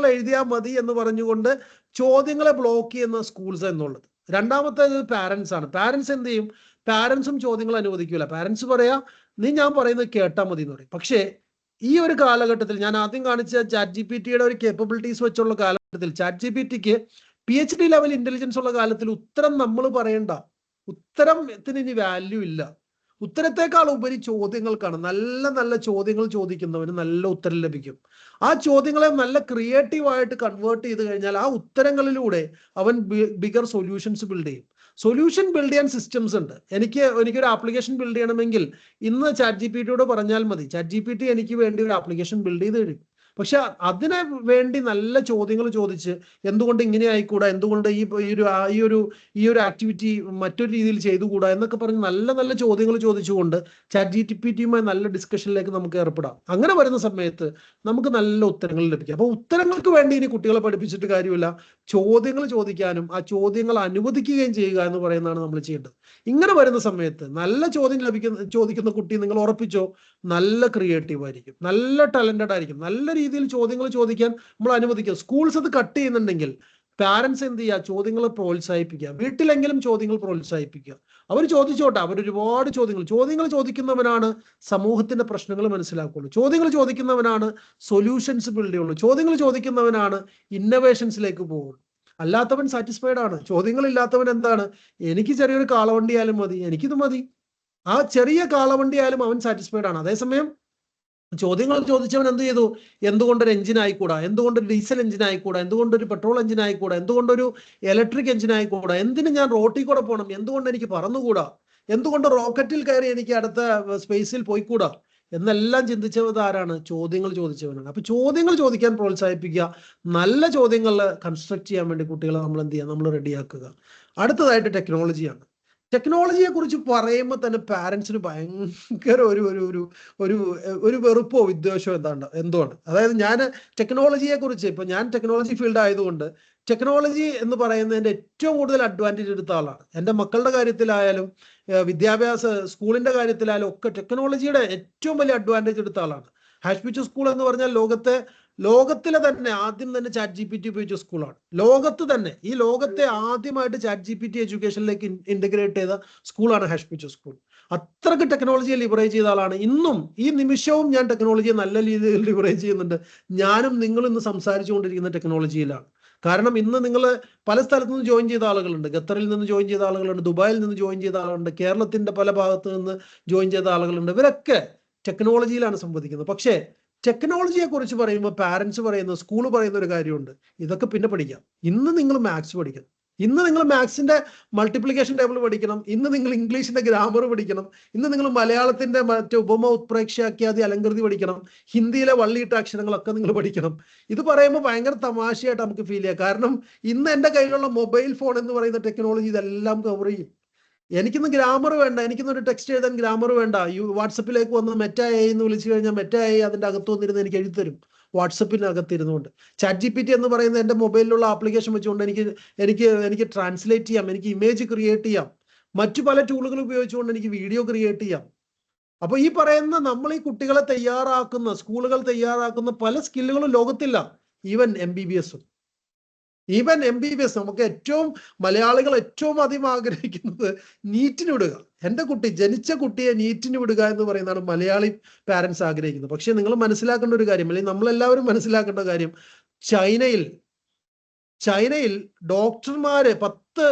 എഴുതിയാൽ മതി എന്ന് പറഞ്ഞുകൊണ്ട് ചോദ്യങ്ങളെ ബ്ലോക്ക് ചെയ്യുന്ന സ്കൂൾസ് എന്നുള്ളത്. രണ്ടാമത്തേത് പാരന്റ്സ് ആണ്. പാരന്റ്സ് എന്ത് ചെയ്യും, പാരന്റ്സും ചോദ്യങ്ങൾ അനുവദിക്കൂല. പാരന്റ്സ് പറയാ, ഞാൻ പറയുന്നത് കേട്ടാൽ മതി എന്ന് പറയും. പക്ഷേ ഈ ഒരു കാലഘട്ടത്തിൽ ഞാൻ ആദ്യം കാണിച്ച ChatGPT-യുടെ ഒരു കേപ്പബിലിറ്റീസ് വെച്ചുള്ള കാലഘട്ടത്തിൽ ChatGPT-ക്ക് PhD ലെവൽ ഇന്റലിജൻസ് ഉള്ള കാലത്തിൽ ഉത്തരം നമ്മൾ പറയണ്ട. ഉത്തരത്തിന് ഇനി വാല്യൂ ഇല്ല. ഉത്തരത്തെക്കാൾ ഉപരി ചോദ്യങ്ങൾക്കാണ്. നല്ല നല്ല ചോദ്യങ്ങൾ ചോദിക്കുന്നവന് നല്ല ഉത്തരം ലഭിക്കും. ആ ചോദ്യങ്ങളെ നല്ല ക്രിയേറ്റീവായിട്ട് കൺവേർട്ട് ചെയ്ത് കഴിഞ്ഞാൽ ആ ഉത്തരങ്ങളിലൂടെ അവൻ ബിഗർ സൊല്യൂഷൻസ് ബിൽഡ് ചെയ്യും. സൊല്യൂഷൻ ബിൽഡ് ചെയ്യാൻ സിസ്റ്റംസ് ഉണ്ട്. എനിക്കൊരു ആപ്ലിക്കേഷൻ ബിൽഡ് ചെയ്യണമെങ്കിൽ ഇന്ന് ChatGPT-യോട് പറഞ്ഞാൽ മതി. ChatGPT എനിക്ക് വേണ്ടി ഒരു ആപ്ലിക്കേഷൻ ബിൽഡ് ചെയ്ത് തരും. പക്ഷെ അതിനെ വേണ്ടി നല്ല ചോദ്യങ്ങൾ ചോദിച്ച്, എന്തുകൊണ്ട് ഇങ്ങനെ ആയിക്കൂടാ, എന്തുകൊണ്ട് ഈ ഒരു ആക്ടിവിറ്റി മറ്റൊരു രീതിയിൽ ചെയ്തുകൂടാ എന്നൊക്കെ പറഞ്ഞ് നല്ല നല്ല ചോദ്യങ്ങൾ ചോദിച്ചുകൊണ്ട് ChatGPT-യുമായി നല്ല ഡിസ്കഷനിലേക്ക് നമുക്ക് ഏർപ്പെടാം. അങ്ങനെ വരുന്ന സമയത്ത് നമുക്ക് നല്ല ഉത്തരങ്ങൾ ലഭിക്കും. അപ്പൊ ഉത്തരങ്ങൾക്ക് വേണ്ടി ഇനി കുട്ടികളെ പഠിപ്പിച്ചിട്ട് കാര്യമില്ല, ചോദ്യങ്ങൾ ചോദിക്കാനും ആ ചോദ്യങ്ങൾ അനുവദിക്കുകയും ചെയ്യുക എന്ന് പറയുന്നതാണ് നമ്മൾ ചെയ്യേണ്ടത്. ഇങ്ങനെ വരുന്ന സമയത്ത് നല്ല ചോദ്യം ചോദിക്കുന്ന കുട്ടി നിങ്ങൾ ഉറപ്പിച്ചോ, നല്ല ക്രിയേറ്റീവ് ആയിരിക്കും, നല്ല ടാലന്റഡ് ആയിരിക്കും. നല്ല രീതിയിൽ ചോദ്യങ്ങൾ ചോദിക്കാൻ നമ്മൾ അനുവദിക്കുക. സ്കൂൾസ് അത് കട്ട് ചെയ്യുന്നുണ്ടെങ്കിൽ പാരന്റ്സ് എന്ത് ചെയ്യുക, ചോദ്യങ്ങൾ പ്രോത്സാഹിപ്പിക്കുക. വീട്ടിലെങ്കിലും ചോദ്യങ്ങൾ പ്രോത്സാഹിപ്പിക്കുക. അവർ ചോദിച്ചോട്ടെ, ഒരുപാട് ചോദ്യങ്ങൾ ചോദിക്കുന്നവനാണ് സമൂഹത്തിന്റെ പ്രശ്നങ്ങൾ മനസ്സിലാക്കുള്ളൂ. ചോദ്യങ്ങൾ ചോദിക്കുന്നവനാണ് സൊല്യൂഷൻസ് ബിൽഡ് ചെയ്യുള്ളൂ. ചോദ്യങ്ങൾ ചോദിക്കുന്നവനാണ് ഇന്നോവേഷൻസിലേക്ക് പോകുള്ളൂ. അല്ലാത്തവൻ സാറ്റിസ്ഫൈഡ് ആണ്. ചോദ്യങ്ങൾ ഇല്ലാത്തവൻ എന്താണ്, എനിക്ക് ചെറിയൊരു കാളവണ്ടി ആയാലും മതി, എനിക്കിത് മതി. ആ ചെറിയ കാളവണ്ടി ആയാലും അവൻ സാറ്റിസ്ഫൈഡ് ആണ്. അതേസമയം ചോദ്യങ്ങൾ ചോദിച്ചവൻ എന്ത് ചെയ്തു, എന്തുകൊണ്ടൊരു എഞ്ചിൻ ആയിക്കൂടാ, എന്തുകൊണ്ടൊരു ഡീസൽ എഞ്ചിൻ ആയിക്കൂടാ, എന്തുകൊണ്ടൊരു പെട്രോൾ എഞ്ചിൻ ആയിക്കൂടാ, എന്തുകൊണ്ടൊരു ഇലക്ട്രിക് എഞ്ചിൻ ആയിക്കൂടാ, എന്തിന് ഞാൻ റോട്ടിൽ കൂടെ പോകണം, എന്തുകൊണ്ട് എനിക്ക് പറന്നുകൂടാ, എന്തുകൊണ്ട് റോക്കറ്റിൽ കയറി എനിക്ക് അടുത്ത സ്പേസിൽ പോയിക്കൂടാ എന്നെല്ലാം ചിന്തിച്ചത് ആരാണ്, ചോദ്യങ്ങൾ ചോദിച്ചവനാണ്. അപ്പൊ ചോദ്യങ്ങൾ ചോദിക്കാൻ പ്രോത്സാഹിപ്പിക്കുക. നല്ല ചോദ്യങ്ങൾ കൺസ്ട്രക്ട് ചെയ്യാൻ വേണ്ടി കുട്ടികളെ നമ്മൾ എന്ത് ചെയ്യുക, നമ്മൾ റെഡിയാക്കുക. അടുത്തതായിട്ട് ടെക്നോളജിയാണ്. ടെക്നോളജിയെ കുറിച്ച് പറയുമ്പോൾ തന്നെ പാരന്റ്സിന് ഭയങ്കര ഒരു വെറുപ്പോ വിദ്വേഷമോ എന്താണ്. അതായത് ഞാൻ ടെക്നോളജിയെ കുറിച്ച്, ഇപ്പൊ ഞാൻ ടെക്നോളജി ഫീൽഡ് ആയതുകൊണ്ട് ടെക്നോളജി എന്ന് പറയുന്നതിന്റെ ഏറ്റവും കൂടുതൽ അഡ്വാൻറ്റേജ് എടുത്ത ആളാണ്. എൻ്റെ മക്കളുടെ കാര്യത്തിലായാലും വിദ്യാഭ്യാസ സ്കൂളിന്റെ കാര്യത്തിലായാലും ഒക്കെ ടെക്നോളജിയുടെ ഏറ്റവും വലിയ അഡ്വാൻറ്റേജ് എടുത്ത ആളാണ്. ഹാഷ്മിച്ച് സ്കൂൾ എന്ന് പറഞ്ഞാൽ ലോകത്തെ ലോകത്തിലെ തന്നെ ആദ്യം തന്നെ ChatGPT ഉപയോഗിച്ച സ്കൂളാണ്. ലോകത്ത് തന്നെ, ഈ ലോകത്തെ ആദ്യമായിട്ട് ChatGPT എഡ്യൂക്കേഷനിലേക്ക് ഇന്റഗ്രേറ്റ് ചെയ്ത സ്കൂളാണ് ഹാഷ്മിച്ചു സ്കൂൾ. അത്രക്ക് ടെക്നോളജിയെ ലിബറേജ് ചെയ്ത ആളാണ്. ഇന്നും ഈ നിമിഷവും ഞാൻ ടെക്നോളജിയെ നല്ല രീതിയിൽ ലിബറേജ് ചെയ്യുന്നുണ്ട്. ഞാനും നിങ്ങൾ ഇന്ന് സംസാരിച്ചുകൊണ്ടിരിക്കുന്ന ടെക്നോളജിയിലാണ്. കാരണം ഇന്ന് നിങ്ങൾ പല സ്ഥലത്തു നിന്ന് ജോയിൻ ചെയ്ത ആളുകളുണ്ട്. ഖത്തറിൽ നിന്ന് ജോയിൻ ചെയ്ത ആളുകളുണ്ട്, ദുബായിൽ നിന്ന് ജോയിൻ ചെയ്ത ആളുകളുണ്ട്, കേരളത്തിന്റെ പല ഭാഗത്തു നിന്ന് ജോയിൻ ചെയ്ത ആളുകളുണ്ട്. ഇവരൊക്കെ ടെക്നോളജിയിലാണ് സംവദിക്കുന്നത്. പക്ഷേ ടെക്നോളജിയെ കുറിച്ച് പറയുമ്പോൾ പാരന്റ്സ് പറയുന്ന, സ്കൂൾ പറയുന്ന ഒരു കാര്യമുണ്ട്, ഇതൊക്കെ പിന്നെ പഠിക്കാം. ഇന്ന് നിങ്ങൾ മാത്സ് പഠിക്കണം, ഇന്ന് നിങ്ങൾ മാത്സിന്റെ മൾട്ടിപ്ലിക്കേഷൻ ടേബിൾ പഠിക്കണം, ഇന്ന് നിങ്ങൾ ഇംഗ്ലീഷിന്റെ ഗ്രാമർ പഠിക്കണം, ഇന്ന് നിങ്ങൾ മലയാളത്തിന്റെ മറ്റേ ഉപമ ഉത്പ്രേക്ഷാഖ്യാതി അലങ്കൃതി പഠിക്കണം, ഹിന്ദിയിലെ വള്ളിയിട്ട അക്ഷരങ്ങളൊക്കെ നിങ്ങൾ പഠിക്കണം. ഇത് പറയുമ്പോൾ ഭയങ്കര തമാശയായിട്ട് നമുക്ക് ഫീൽ ചെയ്യാം. കാരണം ഇന്ന് എൻ്റെ കയ്യിലുള്ള മൊബൈൽ ഫോൺ എന്ന് പറയുന്ന ടെക്നോളജി ഇതെല്ലാം കവർ ചെയ്യും. എനിക്കിന്ന് ഗ്രാമർ വേണ്ട, എനിക്കിന്നൊരു ടെക്സ്റ്റ് എഴുതാൻ ഗ്രാമർ വേണ്ട. വാട്സപ്പിലേക്ക് വന്ന് മെറ്റാ എ എന്ന് വിളിച്ചു കഴിഞ്ഞാൽ മെറ്റാ എ അതിൻ്റെ അകത്ത് വന്നിരുന്ന് എനിക്ക് എഴുതി തരും, വാട്സപ്പിനകത്തിരുന്നുകൊണ്ട്. ChatGPT എന്ന് പറയുന്ന എൻ്റെ മൊബൈലിലുള്ള ആപ്ലിക്കേഷൻ വെച്ചുകൊണ്ട് എനിക്ക് ട്രാൻസ്ലേറ്റ് ചെയ്യാം, എനിക്ക് ഇമേജ് ക്രിയേറ്റ് ചെയ്യാം, മറ്റു പല ടൂളുകൾ ഉപയോഗിച്ചുകൊണ്ട് എനിക്ക് വീഡിയോ ക്രിയേറ്റ് ചെയ്യാം. അപ്പൊ ഈ പറയുന്ന നമ്മൾ ഈ കുട്ടികളെ തയ്യാറാക്കുന്ന, സ്കൂളുകൾ തയ്യാറാക്കുന്ന പല സ്കില്ലുകളും ലോകത്തില്ല. ഈവൻ MBBS നമുക്ക് ഏറ്റവും മലയാളികൾ ഏറ്റവും അധികം ആഗ്രഹിക്കുന്നത് നീറ്റിന് വിടുക. എൻ്റെ കുട്ടി, ജനിച്ച കുട്ടിയെ നീറ്റിന് വിടുക എന്ന് പറയുന്നതാണ് മലയാളി പാരന്റ്സ് ആഗ്രഹിക്കുന്നത്. പക്ഷെ നിങ്ങൾ മനസ്സിലാക്കേണ്ട ഒരു കാര്യം, അല്ലെങ്കിൽ നമ്മളെല്ലാവരും മനസ്സിലാക്കേണ്ട കാര്യം, ചൈനയിൽ ഡോക്ടർമാര് 10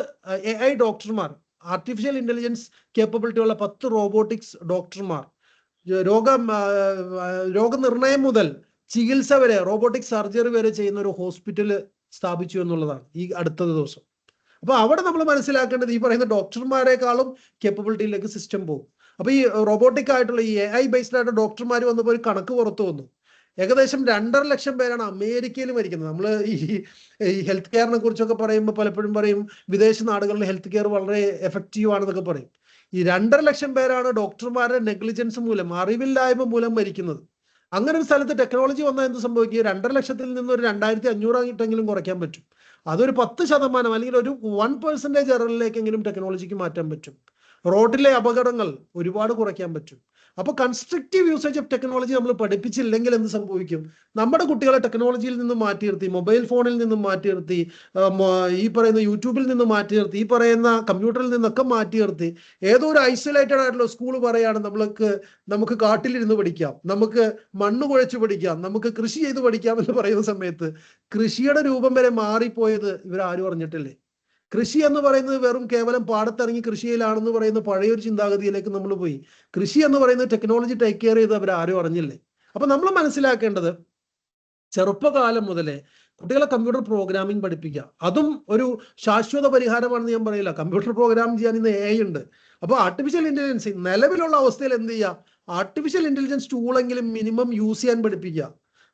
AI ഡോക്ടർമാർ, ആർട്ടിഫിഷ്യൽ ഇന്റലിജൻസ് കേപ്പബിലിറ്റി ഉള്ള 10 റോബോട്ടിക്സ് ഡോക്ടർമാർ രോഗനിർണയം മുതൽ ചികിത്സ വരെ, റോബോട്ടിക് സർജറി വരെ ചെയ്യുന്ന ഒരു ഹോസ്പിറ്റൽ സ്ഥാപിച്ചു എന്നുള്ളതാണ് ഈ അടുത്ത ദിവസം. അപ്പൊ അവിടെ നമ്മൾ മനസ്സിലാക്കേണ്ടത്, ഈ പറയുന്ന ഡോക്ടർമാരെക്കാളും കേപ്പബിലിറ്റിയിലേക്ക് സിസ്റ്റം പോകും. അപ്പൊ ഈ റോബോട്ടിക് ആയിട്ടുള്ള ഈ AI ബേസ്ഡ് ആയിട്ട് ഡോക്ടർമാർ വന്നപ്പോൾ ഒരു കണക്ക് പുറത്തു വന്നു. ഏകദേശം 2.5 ലക്ഷം പേരാണ് അമേരിക്കയിൽ മരിക്കുന്നത്. നമ്മൾ ഈ ഹെൽത്ത് കെയറിനെ കുറിച്ചൊക്കെ പറയുമ്പോൾ പലപ്പോഴും പറയും വിദേശ നാടുകളിൽ ഹെൽത്ത് കെയർ വളരെ എഫക്റ്റീവ് ആണെന്നൊക്കെ പറയും. ഈ 2.5 ലക്ഷം പേരാണ് ഡോക്ടർമാരുടെ നെഗ്ലിജൻസ് മൂലം, അറിവില്ലായ്മ മൂലം മരിക്കുന്നത്. അങ്ങനെ ഒരു സ്ഥലത്ത് ടെക്നോളജി വന്നാൽ എന്ത് സംഭവിക്കുക? 2.5 ലക്ഷത്തിൽ നിന്ന് ഒരു 2500 ആയിട്ടെങ്കിലും കുറയ്ക്കാൻ പറ്റും. അതൊരു 10% അല്ലെങ്കിൽ ഒരു 1% എററിലേക്കെങ്കിലും ടെക്നോളജിക്ക് മാറ്റാൻ പറ്റും. റോഡിലെ അപകടങ്ങൾ ഒരുപാട് കുറയ്ക്കാൻ പറ്റും. അപ്പോൾ കൺസ്ട്രക്റ്റീവ് യൂസേജ് ഓഫ് ടെക്നോളജി നമ്മൾ പഠിപ്പിച്ചില്ലെങ്കിൽ എന്ത് സംഭവിക്കും? നമ്മുടെ കുട്ടികളെ ടെക്നോളജിയിൽ നിന്നും മാറ്റി നിർത്തി, മൊബൈൽ ഫോണിൽ നിന്നും മാറ്റി നിർത്തി, ഈ പറയുന്ന യൂട്യൂബിൽ നിന്നും മാറ്റി നിർത്തി, ഈ പറയുന്ന കമ്പ്യൂട്ടറിൽ നിന്നൊക്കെ മാറ്റി നിർത്തി ഏതോ ഒരു ഐസൊലേറ്റഡ് ആയിട്ടുള്ള സ്കൂൾ പറയാണ് നമുക്ക് കാട്ടിലിരുന്ന് പഠിക്കാം, നമുക്ക് മണ്ണ് കുഴച്ച് പഠിക്കാം, നമുക്ക് കൃഷി ചെയ്ത് പഠിക്കാം എന്ന് പറയുന്ന സമയത്ത് കൃഷിയുടെ രൂപം വരെ മാറിപ്പോയത് ഇവരാരും അറിഞ്ഞിട്ടില്ലേ? കൃഷി എന്ന് പറയുന്നത് വെറും കേവലം പാടത്തിറങ്ങി കൃഷിയിലാണെന്ന് പറയുന്ന പഴയൊരു ചിന്താഗതിയിലേക്ക് നമ്മൾ പോയി. കൃഷി എന്ന് പറയുന്നത് ടെക്നോളജി ടേക്ക് കെയർ ചെയ്ത് അവരാരും അറിഞ്ഞില്ലേ? അപ്പൊ നമ്മൾ മനസ്സിലാക്കേണ്ടത്, ചെറുപ്പകാലം മുതലേ കുട്ടികളെ കമ്പ്യൂട്ടർ പ്രോഗ്രാമിംഗ് പഠിപ്പിക്കുക. അതും ഒരു ശാശ്വത പരിഹാരമാണെന്ന് ഞാൻ പറയില്ല. കമ്പ്യൂട്ടർ പ്രോഗ്രാം ചെയ്യാൻ ഇന്ന് AI ഉണ്ട്. അപ്പോൾ ആർട്ടിഫിഷ്യൽ ഇന്റലിജൻസ് നിലവിലുള്ള അവസ്ഥയിൽ എന്ത് ചെയ്യുക? ആർട്ടിഫിഷ്യൽ ഇന്റലിജൻസ് ടൂളെങ്കിലും മിനിമം യൂസ് ചെയ്യാൻ പഠിപ്പിക്കുക.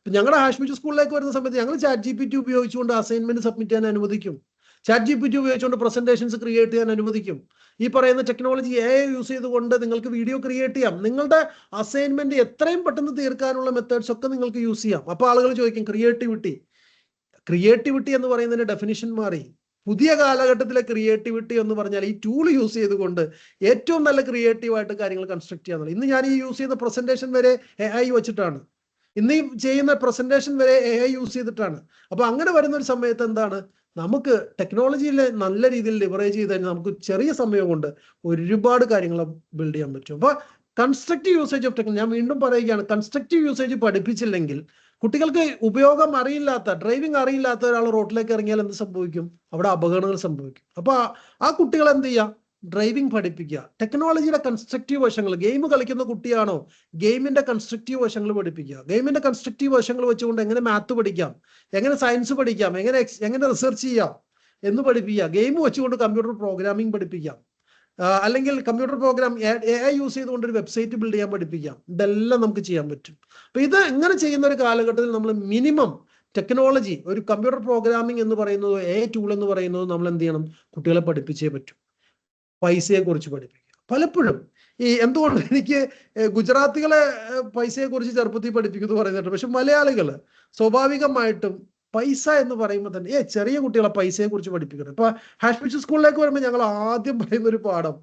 ഞങ്ങളുടെ ഹാഷ്മിച്ചു സ്കൂളിലേക്ക് വരുന്ന സമയത്ത് ഞങ്ങൾ ChatGPT ഉപയോഗിച്ചുകൊണ്ട് അസൈൻമെന്റ് സബ്മിറ്റ് ചെയ്യാൻ അനുവദിക്കും. ChatGPT ഉപയോഗിച്ചുകൊണ്ട് പ്രസന്റേഷൻസ് ക്രിയേറ്റ് ചെയ്യാൻ അനുവദിക്കും. ഈ പറയുന്ന ടെക്നോളജി AI യൂസ് ചെയ്തുകൊണ്ട് നിങ്ങൾക്ക് വീഡിയോ ക്രിയേറ്റ് ചെയ്യാം. നിങ്ങളുടെ അസൈൻമെന്റ് എത്രയും പെട്ടെന്ന് തീർക്കാനുള്ള മെത്തേഡ്സ് ഒക്കെ നിങ്ങൾക്ക് യൂസ് ചെയ്യാം. അപ്പോൾ ആളുകൾ ചോദിക്കും, ക്രിയേറ്റിവിറ്റി എന്ന് പറയുന്നതിന്റെ ഡെഫിനിഷൻ മാറി. പുതിയ കാലഘട്ടത്തിലെ ക്രിയേറ്റിവിറ്റി എന്ന് പറഞ്ഞാൽ ഈ ടൂൾ യൂസ് ചെയ്തുകൊണ്ട് ഏറ്റവും നല്ല ക്രിയേറ്റീവായിട്ട് കാര്യങ്ങൾ കൺസ്ട്രക്ട് ചെയ്യാന്നുള്ളത്. ഇന്ന് ഞാൻ ഈ യൂസ് ചെയ്യുന്ന പ്രസന്റേഷൻ വരെ AI വെച്ചിട്ടാണ്. ഇന്ന് ഈ ചെയ്യുന്ന പ്രസന്റേഷൻ വരെ AI യൂസ് ചെയ്തിട്ടാണ്. അപ്പൊ അങ്ങനെ വരുന്ന ഒരു സമയത്ത് എന്താണ്, നമുക്ക് ടെക്നോളജിയിലെ നല്ല രീതിയിൽ ലിവറേജ് ചെയ്ത് കഴിഞ്ഞാൽ നമുക്ക് ചെറിയ സമയം കൊണ്ട് ഒരുപാട് കാര്യങ്ങൾ ബിൽഡ് ചെയ്യാൻ പറ്റും. അപ്പൊ കൺസ്ട്രക്റ്റീവ് യൂസേജ് ഓഫ് ടെക്നോളജി, ഞാൻ വീണ്ടും പറയുകയാണ്, കൺസ്ട്രക്റ്റീവ് യൂസേജ് പഠിപ്പിച്ചില്ലെങ്കിൽ കുട്ടികൾക്ക് ഉപയോഗം അറിയില്ലാത്ത, ഡ്രൈവിംഗ് അറിയില്ലാത്ത ഒരാൾ റോഡിലേക്ക് ഇറങ്ങിയാൽ എന്ത് സംഭവിക്കും? അവിടെ അപകടങ്ങൾ സംഭവിക്കും. അപ്പൊ ആ കുട്ടികൾ എന്ത് ചെയ്യുക? ഡ്രൈവിംഗ് പഠിപ്പിക്കുക. ടെക്നോളജിയുടെ കൺസ്ട്രക്റ്റീവ് വശങ്ങൾ, ഗെയിം കളിക്കുന്ന കുട്ടിയാണോ, ഗെയിമിന്റെ കൺസ്ട്രക്റ്റീവ് വശങ്ങൾ പഠിപ്പിക്കുക. ഗെയിമിന്റെ കൺസ്ട്രക്റ്റീവ് വശങ്ങൾ വെച്ചുകൊണ്ട് എങ്ങനെ മാത്ത് പഠിക്കാം, എങ്ങനെ സയൻസ് പഠിക്കാം, എങ്ങനെ റിസർച്ച് ചെയ്യാം എന്ന് പഠിപ്പിക്കുക. ഗെയിം വെച്ചുകൊണ്ട് കമ്പ്യൂട്ടർ പ്രോഗ്രാമിംഗ് പഠിപ്പിക്കാം. അല്ലെങ്കിൽ കമ്പ്യൂട്ടർ പ്രോഗ്രാം AI യൂസ് ചെയ്തുകൊണ്ട് ഒരു വെബ്സൈറ്റ് ബിൽഡ് ചെയ്യാൻ പഠിപ്പിക്കാം. ഇതെല്ലാം നമുക്ക് ചെയ്യാൻ പറ്റും. അപ്പൊ ഇത് ഇങ്ങനെ ചെയ്യുന്ന ഒരു കാലഘട്ടത്തിൽ നമ്മൾ മിനിമം ടെക്നോളജി, ഒരു കമ്പ്യൂട്ടർ പ്രോഗ്രാമിംഗ് എന്ന് പറയുന്നത്, AI ടൂൾ എന്ന് പറയുന്നത് നമ്മൾ എന്ത് ചെയ്യണം? കുട്ടികളെ പഠിപ്പിച്ചേ പറ്റും. പൈസയെ കുറിച്ച് പഠിപ്പിക്കുക. പലപ്പോഴും ഈ എന്തുകൊണ്ട് എനിക്ക് ഗുജറാത്തികളെ പൈസയെ കുറിച്ച് ചെറുപ്പത്തിൽ പഠിപ്പിക്കുന്നു പറയുന്നുണ്ട്. പക്ഷെ മലയാളികൾ സ്വാഭാവികമായിട്ടും പൈസ എന്ന് പറയുമ്പോൾ തന്നെ ചെറിയ കുട്ടികളെ പൈസയെ കുറിച്ച് പഠിപ്പിക്കണം. ഇപ്പൊ ഹാഷ്മിച്ചു സ്കൂളിലേക്ക് വരുമ്പോൾ ഞങ്ങൾ ആദ്യം പറയുന്ന ഒരു പാഠം,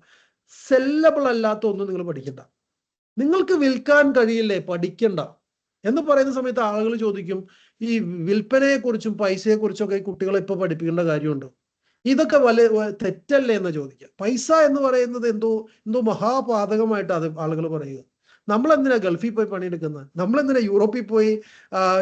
സെല്ലബിൾ അല്ലാത്ത ഒന്നും നിങ്ങൾ പഠിക്കണ്ട. നിങ്ങൾക്ക് വിൽക്കാൻ കഴിയില്ലേ? പഠിക്കണ്ട. എന്ന് പറയുന്ന സമയത്ത് ആളുകൾ ചോദിക്കും, ഈ വിൽപ്പനയെക്കുറിച്ചും പൈസയെക്കുറിച്ചും ഒക്കെ കുട്ടികളെ ഇപ്പൊ പഠിപ്പിക്കേണ്ട കാര്യമുണ്ടോ? ഇതൊക്കെ തെറ്റല്ലേ എന്ന് ചോദിക്കുക. പൈസ എന്ന് പറയുന്നത് എന്തോ മഹാപാതകമായിട്ട് അത് ആളുകൾ പറയുക. നമ്മളെന്തിനാ ഗൾഫിൽ പോയി പണിയെടുക്കുന്നത്? നമ്മളെന്തിനാ യൂറോപ്പിൽ പോയി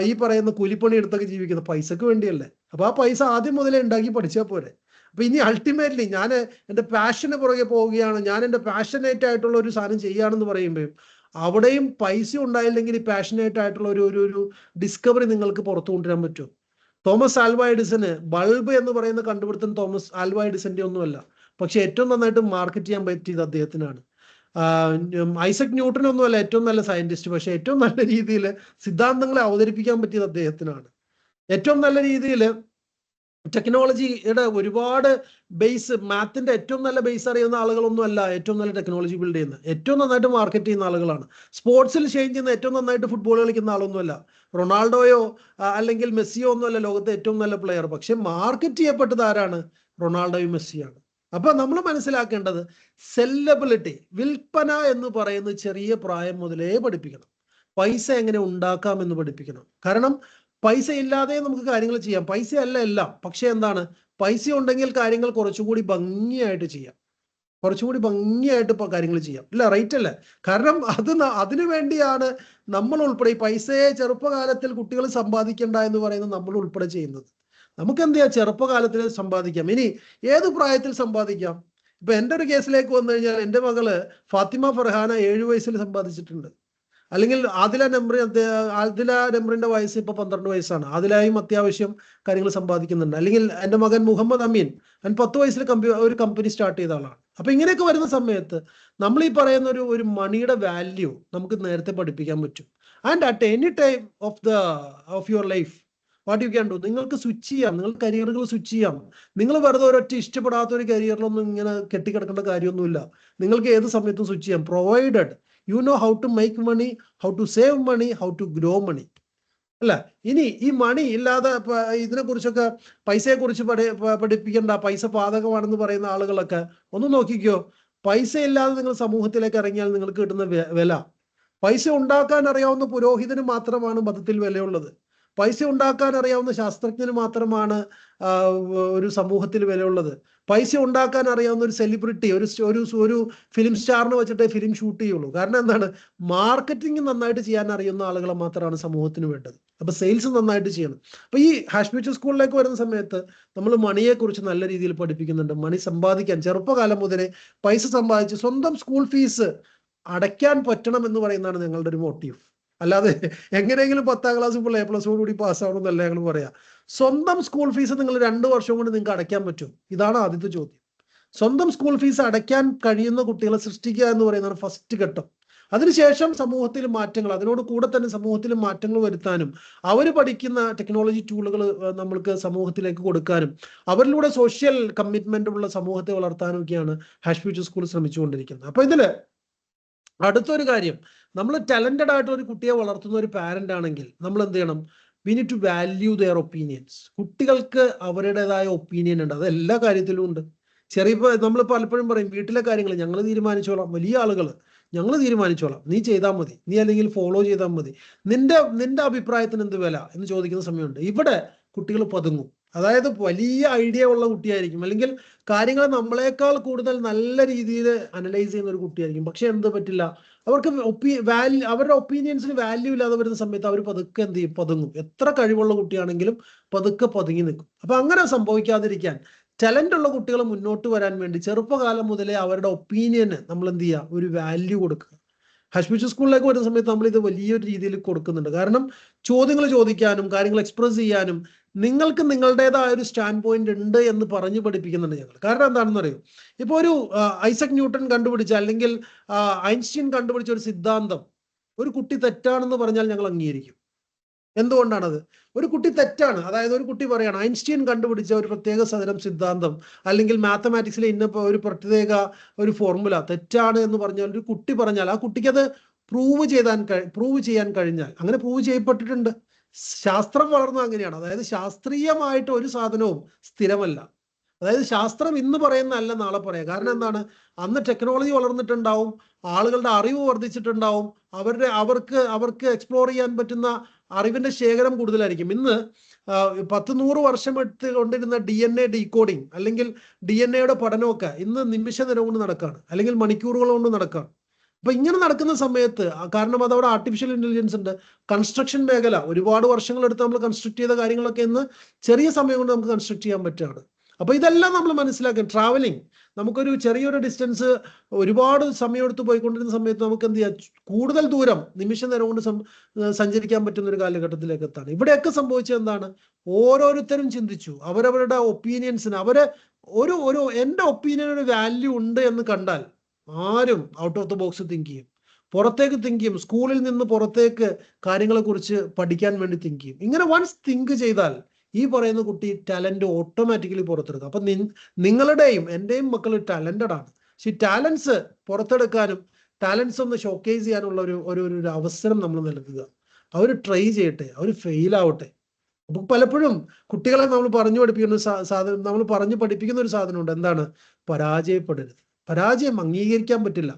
ഈ പറയുന്ന കൂലിപ്പണി എടുത്തൊക്കെ ജീവിക്കുന്നത്? പൈസക്ക് വേണ്ടിയല്ലേ? അപ്പൊ ആ പൈസ ആദ്യം മുതലേ ഉണ്ടാക്കി പഠിച്ചാൽ പോരെ. അപ്പൊ ഇനി അൾട്ടിമേറ്റ്ലി ഞാൻ എൻ്റെ പാഷന് പുറകെ പോവുകയാണ്, ഞാൻ എൻ്റെ പാഷനേറ്റ് ആയിട്ടുള്ള ഒരു സാധനം ചെയ്യുകയാണെന്ന് പറയുമ്പോൾ അവിടെയും പൈസ ഉണ്ടായില്ലെങ്കിൽ ഈ പാഷനേറ്റ് ആയിട്ടുള്ള ഒരു ഡിസ്കവറി നിങ്ങൾക്ക് പുറത്തു കൊണ്ടുവരാൻ പറ്റും. തോമസ് ആൽവ എഡിസന് ബൾബ് എന്ന് പറയുന്ന കണ്ടുപിടുത്തം തോമസ് ആൽവ എഡിസന്റെ ഒന്നുമല്ല, പക്ഷെ ഏറ്റവും നന്നായിട്ട് മാർക്കറ്റ് ചെയ്യാൻ പറ്റിയത് അദ്ദേഹത്തിനാണ്. ഐസക് ന്യൂട്ടൻ ഒന്നുമല്ല ഏറ്റവും നല്ല സയന്റിസ്റ്റ്, പക്ഷെ ഏറ്റവും നല്ല രീതിയിൽ സിദ്ധാന്തങ്ങളെ അവതരിപ്പിക്കാൻ പറ്റിയത് അദ്ദേഹത്തിനാണ്. ഏറ്റവും നല്ല രീതിയിൽ ടെക്നോളജിയുടെ ഒരുപാട് ബേസ്, മാത്തിന്റെ ഏറ്റവും നല്ല ബേസ് അറിയുന്ന ആളുകളൊന്നും അല്ല ഏറ്റവും നല്ല ടെക്നോളജി ബിൽഡ് ചെയ്യുന്ന, ഏറ്റവും നന്നായിട്ട് മാർക്കറ്റ് ചെയ്യുന്ന ആളുകളാണ്. സ്പോർട്സിൽ ഷെയിൻ ചെയ്യുന്ന ഏറ്റവും നന്നായിട്ട് ഫുട്ബോൾ കളിക്കുന്ന ആളൊന്നുമല്ല, റൊണാൾഡോയോ അല്ലെങ്കിൽ മെസ്സിയോ ഒന്നുമല്ല ലോകത്തെ ഏറ്റവും നല്ല പ്ലെയർ. പക്ഷെ മാർക്കറ്റ് ചെയ്യപ്പെട്ടത് ആരാണ്? റൊണാൾഡോയും മെസ്സിയാണ്. അപ്പൊ നമ്മൾ മനസ്സിലാക്കേണ്ടത് സെല്ലബിലിറ്റി, വിൽപ്പന എന്ന് പറയുന്നത് ചെറിയ പ്രായം മുതലേ പഠിപ്പിക്കണം. പൈസ എങ്ങനെ ഉണ്ടാക്കാം എന്ന് പഠിപ്പിക്കണം. കാരണം പൈസ ഇല്ലാതെ നമുക്ക് കാര്യങ്ങൾ ചെയ്യാം, പൈസ അല്ല എല്ലാം. പക്ഷെ എന്താണ്, പൈസ ഉണ്ടെങ്കിൽ കാര്യങ്ങൾ കുറച്ചുകൂടി ഭംഗിയായിട്ട് ചെയ്യാം, കുറച്ചുകൂടി ഭംഗിയായിട്ട് കാര്യങ്ങൾ ചെയ്യാം. ഇല്ല, റൈറ്റ് അല്ലേ? കാരണം അതിനു വേണ്ടിയാണ് നമ്മൾ ഉൾപ്പെടെ ഈ പൈസയെ ചെറുപ്പകാലത്തിൽ കുട്ടികൾ സമ്പാദിക്കണ്ട എന്ന് പറയുന്നത് നമ്മൾ ഉൾപ്പെടെ ചെയ്യുന്നത്. നമുക്ക് എന്ത് ചെയ്യാം, ചെറുപ്പകാലത്തിൽ സമ്പാദിക്കാം, ഇനി ഏത് പ്രായത്തിൽ സമ്പാദിക്കാം. ഇപ്പൊ എൻ്റെ ഒരു കേസിലേക്ക് വന്നു കഴിഞ്ഞാൽ എൻ്റെ മകള് ഫാത്തിമ ഫർഹാന 7 വയസ്സിൽ സമ്പാദിച്ചിട്ടുണ്ട്. അല്ലെങ്കിൽ ആദില നമ്രിന്റെ വയസ്സ് ഇപ്പൊ 12 വയസ്സാണ്. ആദിലായും അത്യാവശ്യം കാര്യങ്ങൾ സമ്പാദിക്കുന്നുണ്ട്. അല്ലെങ്കിൽ എൻ്റെ മകൻ മുഹമ്മദ് അമീൻ, അവൻ 10 വയസ്സിൽ ഒരു കമ്പനി സ്റ്റാർട്ട് ചെയ്ത ആളാണ്. അപ്പൊ ഇങ്ങനെയൊക്കെ വരുന്ന സമയത്ത് നമ്മൾ ഈ പറയുന്ന ഒരു മണിയുടെ വാല്യൂ നമുക്ക് നേരത്തെ പഠിപ്പിക്കാൻ പറ്റും. And at any time of your life what you can do, നിങ്ങൾക്ക് സ്വിച്ച് ചെയ്യാം, നിങ്ങൾ കരിയറുകൾ സ്വിച്ച് ചെയ്യാം. നിങ്ങൾ വെറുതെ ഒരൊറ്റ ഇഷ്ടപ്പെടാത്ത ഒരു കരിയറിലൊന്നും ഇങ്ങനെ കെട്ടിക്കിടക്കേണ്ട കാര്യമൊന്നുമില്ല. നിങ്ങൾക്ക് ഏത് സമയത്തും സ്വിച്ച് ചെയ്യാം, provided you know how to make money, how to save money, how to grow money. അല്ല, ഇനി ഈ മണി ഇല്ലാതെ ഇതിനെ കുറിച്ചൊക്കെ, പൈസയെ കുറിച്ച് പഠിപ്പിക്കേണ്ട, പൈസ പാതകമാണെന്ന് പറയുന്ന ആളുകളൊക്കെ ഒന്ന് നോക്കിക്കോ. പൈസ ഇല്ലാതെ നിങ്ങൾ സമൂഹത്തിലേക്ക് ഇറങ്ങിയാൽ നിങ്ങൾക്ക് കിട്ടുന്ന വില, പൈസ ഉണ്ടാക്കാൻ അറിയാവുന്ന പുരോഹിതന് മാത്രമാണ് മതത്തിൽ വിലയുള്ളത്. പൈസ ഉണ്ടാക്കാൻ അറിയാവുന്ന ശാസ്ത്രജ്ഞന് മാത്രമാണ് ഒരു സമൂഹത്തിൽ വിലയുള്ളത്. പൈസ ഉണ്ടാക്കാൻ അറിയാവുന്ന ഒരു സെലിബ്രിറ്റി, ഒരു ഫിലിം സ്റ്റാറിനെ വെച്ചിട്ട് ഫിലിം ഷൂട്ട് ചെയ്യുള്ളൂ. കാരണം എന്താണ്, മാർക്കറ്റിംഗ് നന്നായിട്ട് ചെയ്യാൻ അറിയുന്ന ആളുകളെ മാത്രമാണ് സമൂഹത്തിന് വേണ്ടത്. അപ്പൊ സെയിൽസ് നന്നായിട്ട് ചെയ്യണം. അപ്പൊ ഈ ഹാഷ്മിച്ച് സ്കൂളിലേക്ക് വരുന്ന സമയത്ത് നമ്മൾ മണിയെ കുറിച്ച് നല്ല രീതിയിൽ പഠിപ്പിക്കുന്നുണ്ട്. മണി സമ്പാദിക്കാൻ ചെറുപ്പകാലം മുതലേ പൈസ സമ്പാദിച്ച് സ്വന്തം സ്കൂൾ ഫീസ് അടയ്ക്കാൻ പറ്റണം എന്ന് പറയുന്നതാണ് ഞങ്ങളുടെ ഒരു മോട്ടീവ്. അല്ലാതെ എങ്ങനെയെങ്കിലും 10ാം ക്ലാസ് ഇപ്പോൾ A+ കൂടി പാസ്സാവണമെന്നല്ല ഞങ്ങൾ പറയാ. സ്വന്തം സ്കൂൾ ഫീസ് നിങ്ങൾ 2 വർഷം കൊണ്ട് നിങ്ങൾക്ക് അടയ്ക്കാൻ പറ്റും? ഇതാണ് ആദ്യത്തെ ചോദ്യം. സ്വന്തം സ്കൂൾ ഫീസ് അടയ്ക്കാൻ കഴിയുന്ന കുട്ടികളെ സൃഷ്ടിക്കുക എന്ന് പറയുന്നതാണ് ഫസ്റ്റ് ഘട്ടം. അതിനുശേഷം സമൂഹത്തിൽ മാറ്റങ്ങൾ, അതിനോട് കൂടെ തന്നെ സമൂഹത്തിൽ മാറ്റങ്ങൾ വരുത്താനും അവർ പഠിക്കുന്ന ടെക്നോളജി ടൂളുകൾ നമ്മൾക്ക് സമൂഹത്തിലേക്ക് കൊടുക്കാനും അവരിലൂടെ സോഷ്യൽ കമ്മിറ്റ്മെന്റ് ഉള്ള സമൂഹത്തെ വളർത്താനും ഒക്കെയാണ് ഹാഷ്മിച്ച് സ്കൂൾ ശ്രമിച്ചുകൊണ്ടിരിക്കുന്നത്. അപ്പൊ ഇതില് അടുത്തൊരു കാര്യം, നമ്മൾ ടാലന്റഡ് ആയിട്ട് ഒരു കുട്ടിയെ വളർത്തുന്ന ഒരു പാരന്റ് ആണെങ്കിൽ നമ്മൾ എന്ത് ചെയ്യണം? We need to value their opinions. കുട്ടികൾക്ക് അവരുടേതായ ഒപ്പീനിയൻ ഉണ്ട്, അത് എല്ലാ കാര്യത്തിലും ഉണ്ട്. നമ്മൾ പലപ്പോഴും പറയും വീട്ടിലെ കാര്യങ്ങൾ ഞങ്ങൾ തീരുമാനിച്ചോളാം, വലിയ ആളുകൾ ഞങ്ങൾ തീരുമാനിച്ചോളാം, നീ ചെയ്താൽ മതി, നീ അല്ലെങ്കിൽ ഫോളോ ചെയ്താൽ മതി, നിന്റെ അഭിപ്രായത്തിന് എന്ത് വില എന്ന് ചോദിക്കുന്ന സമയമുണ്ട്. ഇവിടെ കുട്ടികൾ പതുങ്ങും. അതായത് വലിയ ഐഡിയ ഉള്ള കുട്ടിയായിരിക്കും, അല്ലെങ്കിൽ കാര്യങ്ങൾ നമ്മളെക്കാൾ കൂടുതൽ നല്ല രീതിയിൽ അനലൈസ് ചെയ്യുന്ന ഒരു കുട്ടിയായിരിക്കും. പക്ഷെ എന്ത് പറ്റില്ല, അവർക്ക് അവരുടെ ഒപ്പീനിയൻസിന് വാല്യൂ ഇല്ലാതെ വരുന്ന സമയത്ത് അവർ പതുക്കെ എന്ത് ചെയ്യും? പതുങ്ങും. എത്ര കഴിവുള്ള കുട്ടിയാണെങ്കിലും പതുക്കെ പതുങ്ങി നിൽക്കും. അപ്പൊ അങ്ങനെ സംഭവിക്കാതിരിക്കാൻ ടാലന്റ് ഉള്ള കുട്ടികൾ മുന്നോട്ട് വരാൻ വേണ്ടി ചെറുപ്പകാലം മുതലേ അവരുടെ ഒപ്പീനിയന് നമ്മൾ എന്ത് ചെയ്യുക? ഒരു വാല്യൂ കൊടുക്കുക. ഹാഷ്മിച്ച് സ്കൂളിലേക്ക് വരുന്ന സമയത്ത് നമ്മൾ ഇത് വലിയൊരു രീതിയിൽ കൊടുക്കുന്നുണ്ട്. കാരണം ചോദ്യങ്ങൾ ചോദിക്കാനും കാര്യങ്ങൾ എക്സ്പ്രസ് ചെയ്യാനും നിങ്ങൾക്ക് നിങ്ങളുടേതായ ഒരു സ്റ്റാൻഡ് പോയിന്റ് ഉണ്ട് എന്ന് പറഞ്ഞു പഠിപ്പിക്കുന്നുണ്ട് ഞങ്ങൾ. കാരണം എന്താണെന്ന് അറിയോ, ഇപ്പൊ ഒരു ഐസക് ന്യൂട്ടൺ കണ്ടുപിടിച്ച അല്ലെങ്കിൽ ഐൻസ്റ്റീൻ കണ്ടുപിടിച്ച ഒരു സിദ്ധാന്തം ഒരു കുട്ടി തെറ്റാണെന്ന് പറഞ്ഞാൽ ഞങ്ങൾ അംഗീകരിക്കും. എന്തുകൊണ്ടാണത്? ഒരു കുട്ടി തെറ്റാണ്, അതായത് ഒരു കുട്ടി പറയാണ് ഐൻസ്റ്റീൻ കണ്ടുപിടിച്ച ഒരു പ്രത്യേക തരം സിദ്ധാന്തം അല്ലെങ്കിൽ മാത്തമാറ്റിക്സിലെ ഒരു പ്രത്യേക ഒരു ഫോർമുല തെറ്റാണ് എന്ന് പറഞ്ഞാൽ, ഒരു കുട്ടി പറഞ്ഞാൽ ആ കുട്ടിക്ക് അത് പ്രൂവ് ചെയ്യാൻ കഴിഞ്ഞാൽ, അങ്ങനെ പ്രൂവ് ചെയ്യപ്പെട്ടിട്ടുണ്ട്. ശാസ്ത്രം വളർന്നത് അങ്ങനെയാണ്. അതായത് ശാസ്ത്രീയമായിട്ട് ഒരു സാധനവും സ്ഥിരമല്ല. അതായത് ശാസ്ത്രം ഇന്ന് പറയുന്നതല്ല നാളെ പറയാം. കാരണം എന്താണ്, അന്ന് ടെക്നോളജി വളർന്നിട്ടുണ്ടാവും, ആളുകളുടെ അറിവ് വർദ്ധിച്ചിട്ടുണ്ടാവും, അവർക്ക് എക്സ്പ്ലോർ ചെയ്യാൻ പറ്റുന്ന അറിവിന്റെ ശേഖരം കൂടുതലായിരിക്കും. ഇന്ന് 10-100 വർഷം എടുത്ത് കൊണ്ടിരുന്ന DNA ഡീകോഡിങ് അല്ലെങ്കിൽ DNA പഠനമൊക്കെ ഇന്ന് നിമിഷ നേരം കൊണ്ട് നടക്കുകയാണ്, അല്ലെങ്കിൽ മണിക്കൂറുകൾ കൊണ്ട് നടക്കുകയാണ്. അപ്പൊ ഇങ്ങനെ നടക്കുന്ന സമയത്ത്, കാരണം അതവിടെ ആർട്ടിഫിഷ്യൽ ഇന്റലിജൻസ് ഉണ്ട്. കൺസ്ട്രക്ഷൻ മേഖല ഒരുപാട് വർഷങ്ങളെടുത്ത് നമ്മൾ കൺസ്ട്രക്ട് ചെയ്ത കാര്യങ്ങളൊക്കെ ഇന്ന് ചെറിയ സമയം കൊണ്ട് നമുക്ക് കൺസ്ട്രക്ട് ചെയ്യാൻ പറ്റുകയാണ്. അപ്പൊ ഇതെല്ലാം നമ്മൾ മനസ്സിലാക്കും. ട്രാവലിംഗ്, നമുക്കൊരു ചെറിയൊരു ഡിസ്റ്റൻസ് ഒരുപാട് സമയം എടുത്ത് പോയിക്കൊണ്ടിരുന്ന സമയത്ത് നമുക്ക് എന്ത് ചെയ്യാം, കൂടുതൽ ദൂരം നിമിഷ നേരം കൊണ്ട് സഞ്ചരിക്കാൻ പറ്റുന്ന ഒരു കാലഘട്ടത്തിലേക്ക് എത്താണ്. ഇവിടെയൊക്കെ സംഭവിച്ചത് എന്താണ്, ഓരോരുത്തരും ചിന്തിച്ചു, അവരവരുടെ ഒപ്പീനിയൻസിന് എൻ്റെ ഒപ്പീനിയനൊരു വാല്യൂ ഉണ്ട് എന്ന് കണ്ടാൽ ആരും out of the box think ചെയ്യും, പുറത്തേക്ക് തിങ്ക് ചെയ്യും, സ്കൂളിൽ നിന്ന് പുറത്തേക്ക് കാര്യങ്ങളെ കുറിച്ച് പഠിക്കാൻ വേണ്ടി തിങ്ക് ചെയ്യും. ഇങ്ങനെ വൺസ് തിങ്ക് ചെയ്താൽ ഈ പറയുന്ന കുട്ടി ടാലന്റ് ഓട്ടോമാറ്റിക്കലി പുറത്തെടുക്കും. അപ്പൊ നിങ്ങളുടെയും എന്റെയും മക്കൾ ടാലന്റഡ് ആണ്. പക്ഷെ ഈ ടാലൻസ് പുറത്തെടുക്കാനും ടാലൻസ് ഒന്ന് ഷോക്കേസ് ചെയ്യാനുള്ള ഒരു അവസരം നമ്മൾ നൽകുക. അവർ ട്രൈ ചെയ്യട്ടെ, അവർ ഫെയിൽ ആവട്ടെ. അപ്പൊ പലപ്പോഴും കുട്ടികളെ നമ്മൾ പറഞ്ഞു പഠിപ്പിക്കുന്ന സാധനം, നമ്മൾ പറഞ്ഞു പഠിപ്പിക്കുന്ന ഒരു സാധനമുണ്ട്, എന്താണ്, പരാജയപ്പെടരുത്. പരാജയം അംഗീകരിക്കാൻ പറ്റില്ല.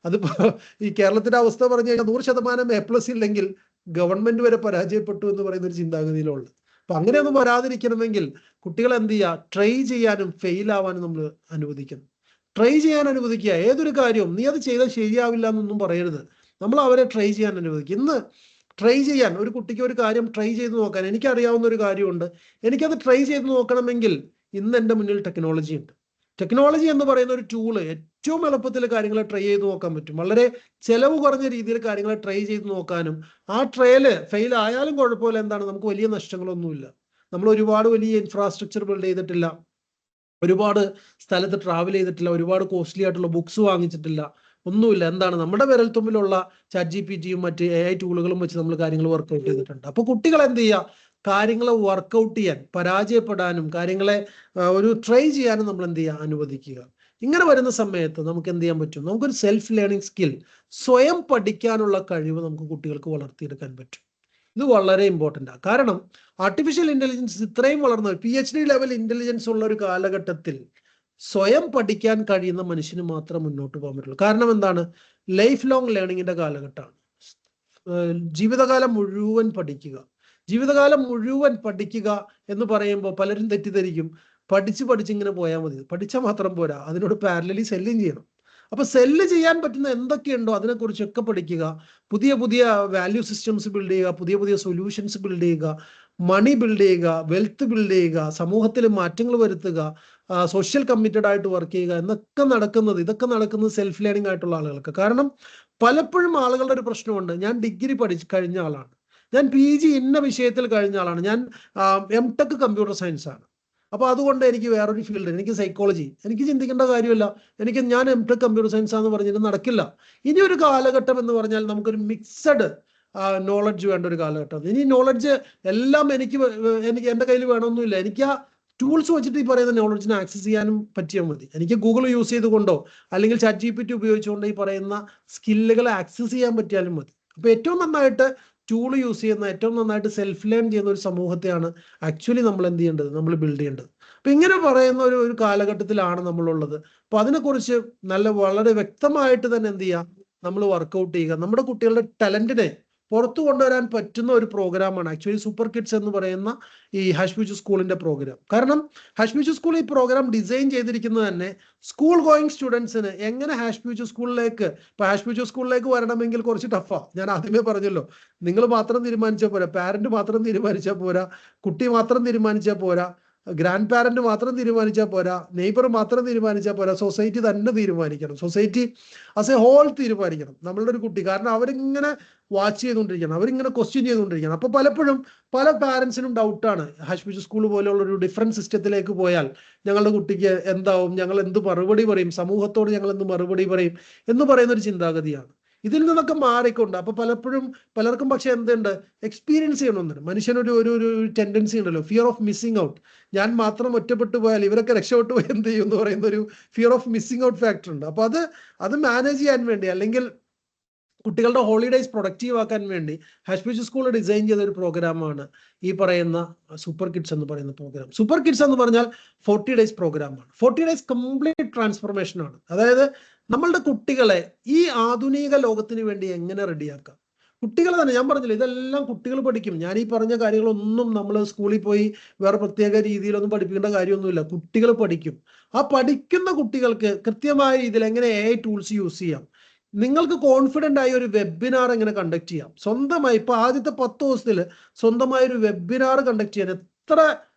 അതിപ്പോ ഈ കേരളത്തിന്റെ അവസ്ഥ പറഞ്ഞു കഴിഞ്ഞാൽ 100% A+ ഇല്ലെങ്കിൽ ഗവൺമെന്റ് വരെ പരാജയപ്പെട്ടു എന്ന് പറയുന്ന ഒരു ചിന്താഗതിയിലുള്ളത്. അപ്പൊ അങ്ങനെയൊന്നും വരാതിരിക്കണമെങ്കിൽ കുട്ടികൾ എന്ത് ചെയ്യുക, ട്രൈ ചെയ്യാനും ഫെയിൽ ആവാനും നമ്മൾ അനുവദിക്കണം. ട്രൈ ചെയ്യാൻ അനുവദിക്കുക. ഏതൊരു കാര്യവും നീ അത് ചെയ്താൽ ശരിയാവില്ല എന്നൊന്നും പറയരുത്, നമ്മൾ അവരെ ട്രൈ ചെയ്യാൻ അനുവദിക്കുക. ഇന്ന് ട്രൈ ചെയ്യാൻ ഒരു കുട്ടിക്ക് ഒരു കാര്യം ട്രൈ ചെയ്ത് നോക്കാൻ, എനിക്കറിയാവുന്ന ഒരു കാര്യമുണ്ട്, എനിക്കത് ട്രൈ ചെയ്ത് നോക്കണമെങ്കിൽ ഇന്ന് എൻ്റെ മുന്നിൽ ടെക്നോളജി ഉണ്ട്. ടെക്നോളജി എന്ന് പറയുന്ന ഒരു ടൂള് ഏറ്റവും എളുപ്പത്തിൽ കാര്യങ്ങളെ ട്രൈ ചെയ്ത് നോക്കാൻ പറ്റും. വളരെ ചെലവ് കുറഞ്ഞ രീതിയിൽ കാര്യങ്ങളെ ട്രൈ ചെയ്ത് നോക്കാനും, ആ ട്രയല് ഫെയിൽ ആയാലും കുഴപ്പമില്ല, എന്താണ്, നമുക്ക് വലിയ നഷ്ടങ്ങളൊന്നുമില്ല. നമ്മൾ ഒരുപാട് വലിയ ഇൻഫ്രാസ്ട്രക്ചർ ബിൽഡ് ചെയ്തിട്ടില്ല, ഒരുപാട് സ്ഥലത്ത് ട്രാവൽ ചെയ്തിട്ടില്ല, ഒരുപാട് കോസ്റ്റ്ലി ആയിട്ടുള്ള ബുക്സ് വാങ്ങിച്ചിട്ടില്ല, ഒന്നുമില്ല. എന്താണ്, നമ്മുടെ വിരൽത്തുമ്പിലുള്ള ChatGPT-യും മറ്റ് AI ടൂളുകളും വെച്ച് നമ്മൾ കാര്യങ്ങൾ വർക്ക്ഔട്ട് ചെയ്തിട്ടുണ്ട്. അപ്പൊ കുട്ടികൾ എന്ത് ചെയ്യുക, കാര്യങ്ങളെ വർക്ക്ഔട്ട് ചെയ്യാൻ, പരാജയപ്പെടാനും കാര്യങ്ങളെ ഒരു ട്രൈ ചെയ്യാനും നമ്മൾ എന്ത് ചെയ്യുക, അനുവദിക്കുക. ഇങ്ങനെ വരുന്ന സമയത്ത് നമുക്ക് എന്ത് ചെയ്യാൻ പറ്റും, നമുക്കൊരു സെൽഫ് ലേണിംഗ് സ്കിൽ, സ്വയം പഠിക്കാനുള്ള കഴിവ് നമുക്ക് കുട്ടികൾക്ക് വളർത്തിയെടുക്കാൻ പറ്റും. ഇത് വളരെ ഇമ്പോർട്ടൻ്റ് ആണ്. കാരണം ആർട്ടിഫിഷ്യൽ ഇന്റലിജൻസ് ഇത്രയും വളർന്ന PhD ലെവൽ ഇന്റലിജൻസ് ഉള്ള ഒരു കാലഘട്ടത്തിൽ സ്വയം പഠിക്കാൻ കഴിയുന്ന മനുഷ്യന് മാത്രം മുന്നോട്ട് പോകാൻ പറ്റുള്ളൂ. കാരണം എന്താണ്, ലൈഫ് ലോങ് ലേണിങ്ങിന്റെ കാലഘട്ടമാണ്. ജീവിതകാലം മുഴുവൻ പഠിക്കുക. ജീവിതകാലം മുഴുവൻ പഠിക്കുക എന്ന് പറയുമ്പോൾ പലരും തെറ്റിദ്ധരിക്കും, പഠിച്ചിങ്ങനെ പോയാൽ മതി. പഠിച്ചാൽ മാത്രം പോരാ, അതിനോട് പാരലലി സെല്ലിങ് ചെയ്യണം. അപ്പൊ സെല്ല് ചെയ്യാൻ പറ്റുന്ന എന്തൊക്കെയുണ്ടോ അതിനെക്കുറിച്ചൊക്കെ പഠിക്കുക, പുതിയ പുതിയ വാല്യൂ സിസ്റ്റംസ് ബിൽഡ് ചെയ്യുക, പുതിയ പുതിയ സൊല്യൂഷൻസ് ബിൽഡ് ചെയ്യുക, മണി ബിൽഡ് ചെയ്യുക, വെൽത്ത് ബിൽഡ് ചെയ്യുക, സമൂഹത്തിൽ മാറ്റങ്ങൾ വരുത്തുക, സോഷ്യൽ കമ്മിറ്റഡ് ആയിട്ട് വർക്ക് ചെയ്യുക ഇതൊക്കെ നടക്കുന്നത് സെൽഫ് ലേണിംഗ് ആയിട്ടുള്ള ആളുകൾക്ക്. കാരണം പലപ്പോഴും ആളുകളുടെ ഒരു പ്രശ്നമുണ്ട്, ഞാൻ ഡിഗ്രി കഴിഞ്ഞ ആളാണ്, ഞാൻ PG ഇന്ന വിഷയത്തിൽ കഴിഞ്ഞ ആളാണ്, ഞാൻ M.Tech കമ്പ്യൂട്ടർ സയൻസ് ആണ്, അപ്പൊ അതുകൊണ്ട് എനിക്ക് വേറൊരു ഫീൽഡ്, എനിക്ക് സൈക്കോളജി, എനിക്ക് ചിന്തിക്കേണ്ട കാര്യമില്ല, ഞാൻ M.Tech കമ്പ്യൂട്ടർ സയൻസ് ആണെന്ന് പറഞ്ഞിട്ട് നടക്കില്ല. ഇനി ഒരു കാലഘട്ടം എന്ന് പറഞ്ഞാൽ നമുക്കൊരു മിക്സഡ് നോളജ് വേണ്ട ഒരു കാലഘട്ടം. ഇനി നോളജ് എല്ലാം എനിക്ക് എൻ്റെ കയ്യിൽ വേണമെന്നില്ല, എനിക്ക് ആ ടൂൾസ് വെച്ചിട്ട് ഈ പറയുന്ന നോളജിനെ ആക്സസ് ചെയ്യാനും പറ്റിയാൽ മതി. എനിക്ക് ഗൂഗിൾ യൂസ് ചെയ്തുകൊണ്ടോ അല്ലെങ്കിൽ ChatGPT ഉപയോഗിച്ചുകൊണ്ടോ ഈ പറയുന്ന സ്കില്ലുകളെ ആക്സസ് ചെയ്യാൻ പറ്റിയാലും മതി. അപ്പൊ ഏറ്റവും നന്നായിട്ട് ടൂൾ യൂസ് ചെയ്യുന്ന, ഏറ്റവും നന്നായിട്ട് സെൽഫ് ലേൺ ചെയ്യുന്ന ഒരു സമൂഹത്തെയാണ് ആക്ച്വലി നമ്മൾ എന്ത് ചെയ്യേണ്ടത്, നമ്മൾ ബിൽഡ് ചെയ്യേണ്ടത്. അപ്പൊ ഇങ്ങനെ പറയുന്ന ഒരു കാലഘട്ടത്തിലാണ് നമ്മളുള്ളത്. അപ്പൊ അതിനെക്കുറിച്ച് വളരെ വ്യക്തമായിട്ട് തന്നെ എന്ത് ചെയ്യുക, നമ്മൾ വർക്ക്ഔട്ട് ചെയ്യുക. നമ്മുടെ കുട്ടികളുടെ ടാലന്റിനെ പുറത്തു കൊണ്ടുവരാൻ പറ്റുന്ന ഒരു പ്രോഗ്രാമാണ് ആക്ച്വലി സൂപ്പർ കിഡ്സ് എന്ന് പറയുന്ന ഈ ഹാഷ് ഫ്യൂച്ചർ സ്കൂളിന്റെ പ്രോഗ്രാം. കാരണം ഹാഷ് ഫ്യൂച്ചർ സ്കൂൾ ഈ പ്രോഗ്രാം ഡിസൈൻ ചെയ്തിരിക്കുന്നത് തന്നെ സ്കൂൾ ഗോയിങ് സ്റ്റുഡൻസിന് എങ്ങനെ ഹാഷ് ഫ്യൂച്ചർ സ്കൂളിലേക്ക് വരണമെങ്കിൽ കുറച്ച് ടഫാ. ഞാൻ ആദ്യമേ പറഞ്ഞല്ലോ, നിങ്ങൾ മാത്രം തീരുമാനിച്ചാൽ പോരാ, പാരന്റ് മാത്രം തീരുമാനിച്ചാൽ പോരാ, കുട്ടി മാത്രം തീരുമാനിച്ചാൽ പോരാ, ഗ്രാൻഡ് പാരന്റ് മാത്രം തീരുമാനിച്ചാൽ പോരാ, നെയ്ബർ മാത്രം തീരുമാനിച്ചാൽ പോരാ, സൊസൈറ്റി തന്നെ തീരുമാനിക്കണം. സൊസൈറ്റി ആസ് എ ഹോൾ തീരുമാനിക്കണം നമ്മളുടെ ഒരു കുട്ടി. കാരണം അവരിങ്ങനെ വാച്ച് ചെയ്തുകൊണ്ടിരിക്കണം, അവരിങ്ങനെ ക്വസ്റ്റ്യൻ ചെയ്തുകൊണ്ടിരിക്കണം. അപ്പൊ പലപ്പോഴും പല പാരന്റ്സിനും ഡൗട്ടാണ്, ഹാഷ് ഫ്യൂച്ചർ സ്കൂൾ പോലെയുള്ള ഒരു ഡിഫറൻറ്റ് സിസ്റ്റത്തിലേക്ക് പോയാൽ ഞങ്ങളുടെ കുട്ടിക്ക് എന്താവും, ഞങ്ങൾ എന്ത് മറുപടി പറയും, സമൂഹത്തോട് ഞങ്ങൾ എന്ത് മറുപടി പറയും എന്ന് പറയുന്ന ഒരു ചിന്താഗതിയാണ്. ഇതിൽ നിന്നൊക്കെ മാറിക്കൊണ്ട് അപ്പൊ പലർക്കും പക്ഷെ എന്തുണ്ട്, എക്സ്പീരിയൻസ് ചെയ്യണമെന്നുണ്ട്. മനുഷ്യനൊരു ഒരു ടെൻഡൻസി ഉണ്ടല്ലോ, ഫിയർ ഓഫ് മിസ്സിംഗ് ഔട്ട്. ഞാൻ മാത്രം ഒറ്റപ്പെട്ടു പോയാൽ ഇവരൊക്കെ രക്ഷപ്പെട്ടു പോയി എന്ത് ചെയ്യും എന്ന് പറയുന്ന ഒരു fear of missing out factor ഉണ്ട്. അപ്പൊ അത് മാനേജ് ചെയ്യാൻ വേണ്ടി, അല്ലെങ്കിൽ കുട്ടികളുടെ ഹോളിഡേയ്സ് പ്രൊഡക്റ്റീവ് ആക്കാൻ വേണ്ടി ഹാഷ്പിച്ച് സ്കൂൾ ഡിസൈൻ ചെയ്ത ഒരു പ്രോഗ്രാമാണ് ഈ പറയുന്ന സൂപ്പർ കിഡ്സ് എന്ന് പറയുന്ന പ്രോഗ്രാം. സൂപ്പർ കിഡ്സ് എന്ന് പറഞ്ഞാൽ 40 ഡേയ്സ് പ്രോഗ്രാമാണ്. 40 ഡേയ്സ് കംപ്ലീറ്റ് ട്രാൻസ്ഫോർമേഷൻ ആണ്. അതായത് നമ്മളുടെ കുട്ടികളെ ഈ ആധുനിക ലോകത്തിന് വേണ്ടി എങ്ങനെ റെഡിയാക്കാം. കുട്ടികൾ തന്നെ, ഞാൻ പറഞ്ഞില്ല, ഇതെല്ലാം കുട്ടികൾ പഠിക്കും. ഞാൻ ഈ പറഞ്ഞ കാര്യങ്ങളൊന്നും നമ്മൾ സ്കൂളിൽ പോയി വേറെ പ്രത്യേക രീതിയിലൊന്നും പഠിപ്പിക്കേണ്ട കാര്യമൊന്നുമില്ല. കുട്ടികൾ പഠിക്കും. ആ പഠിക്കുന്ന കുട്ടികൾക്ക് കൃത്യമായ രീതിയിൽ എങ്ങനെ AI ടൂൾസ് യൂസ് ചെയ്യാം, നിങ്ങൾക്ക് കോൺഫിഡൻ്റ് ആയ ഒരു വെബിനാർ എങ്ങനെ കണ്ടക്ട് ചെയ്യാം, സ്വന്തമായി ഇപ്പോൾ ആദ്യത്തെ 10 ദിവസത്തിൽ സ്വന്തമായ ഒരു വെബിനാർ കണ്ടക്ട് ചെയ്യാൻ എത്ര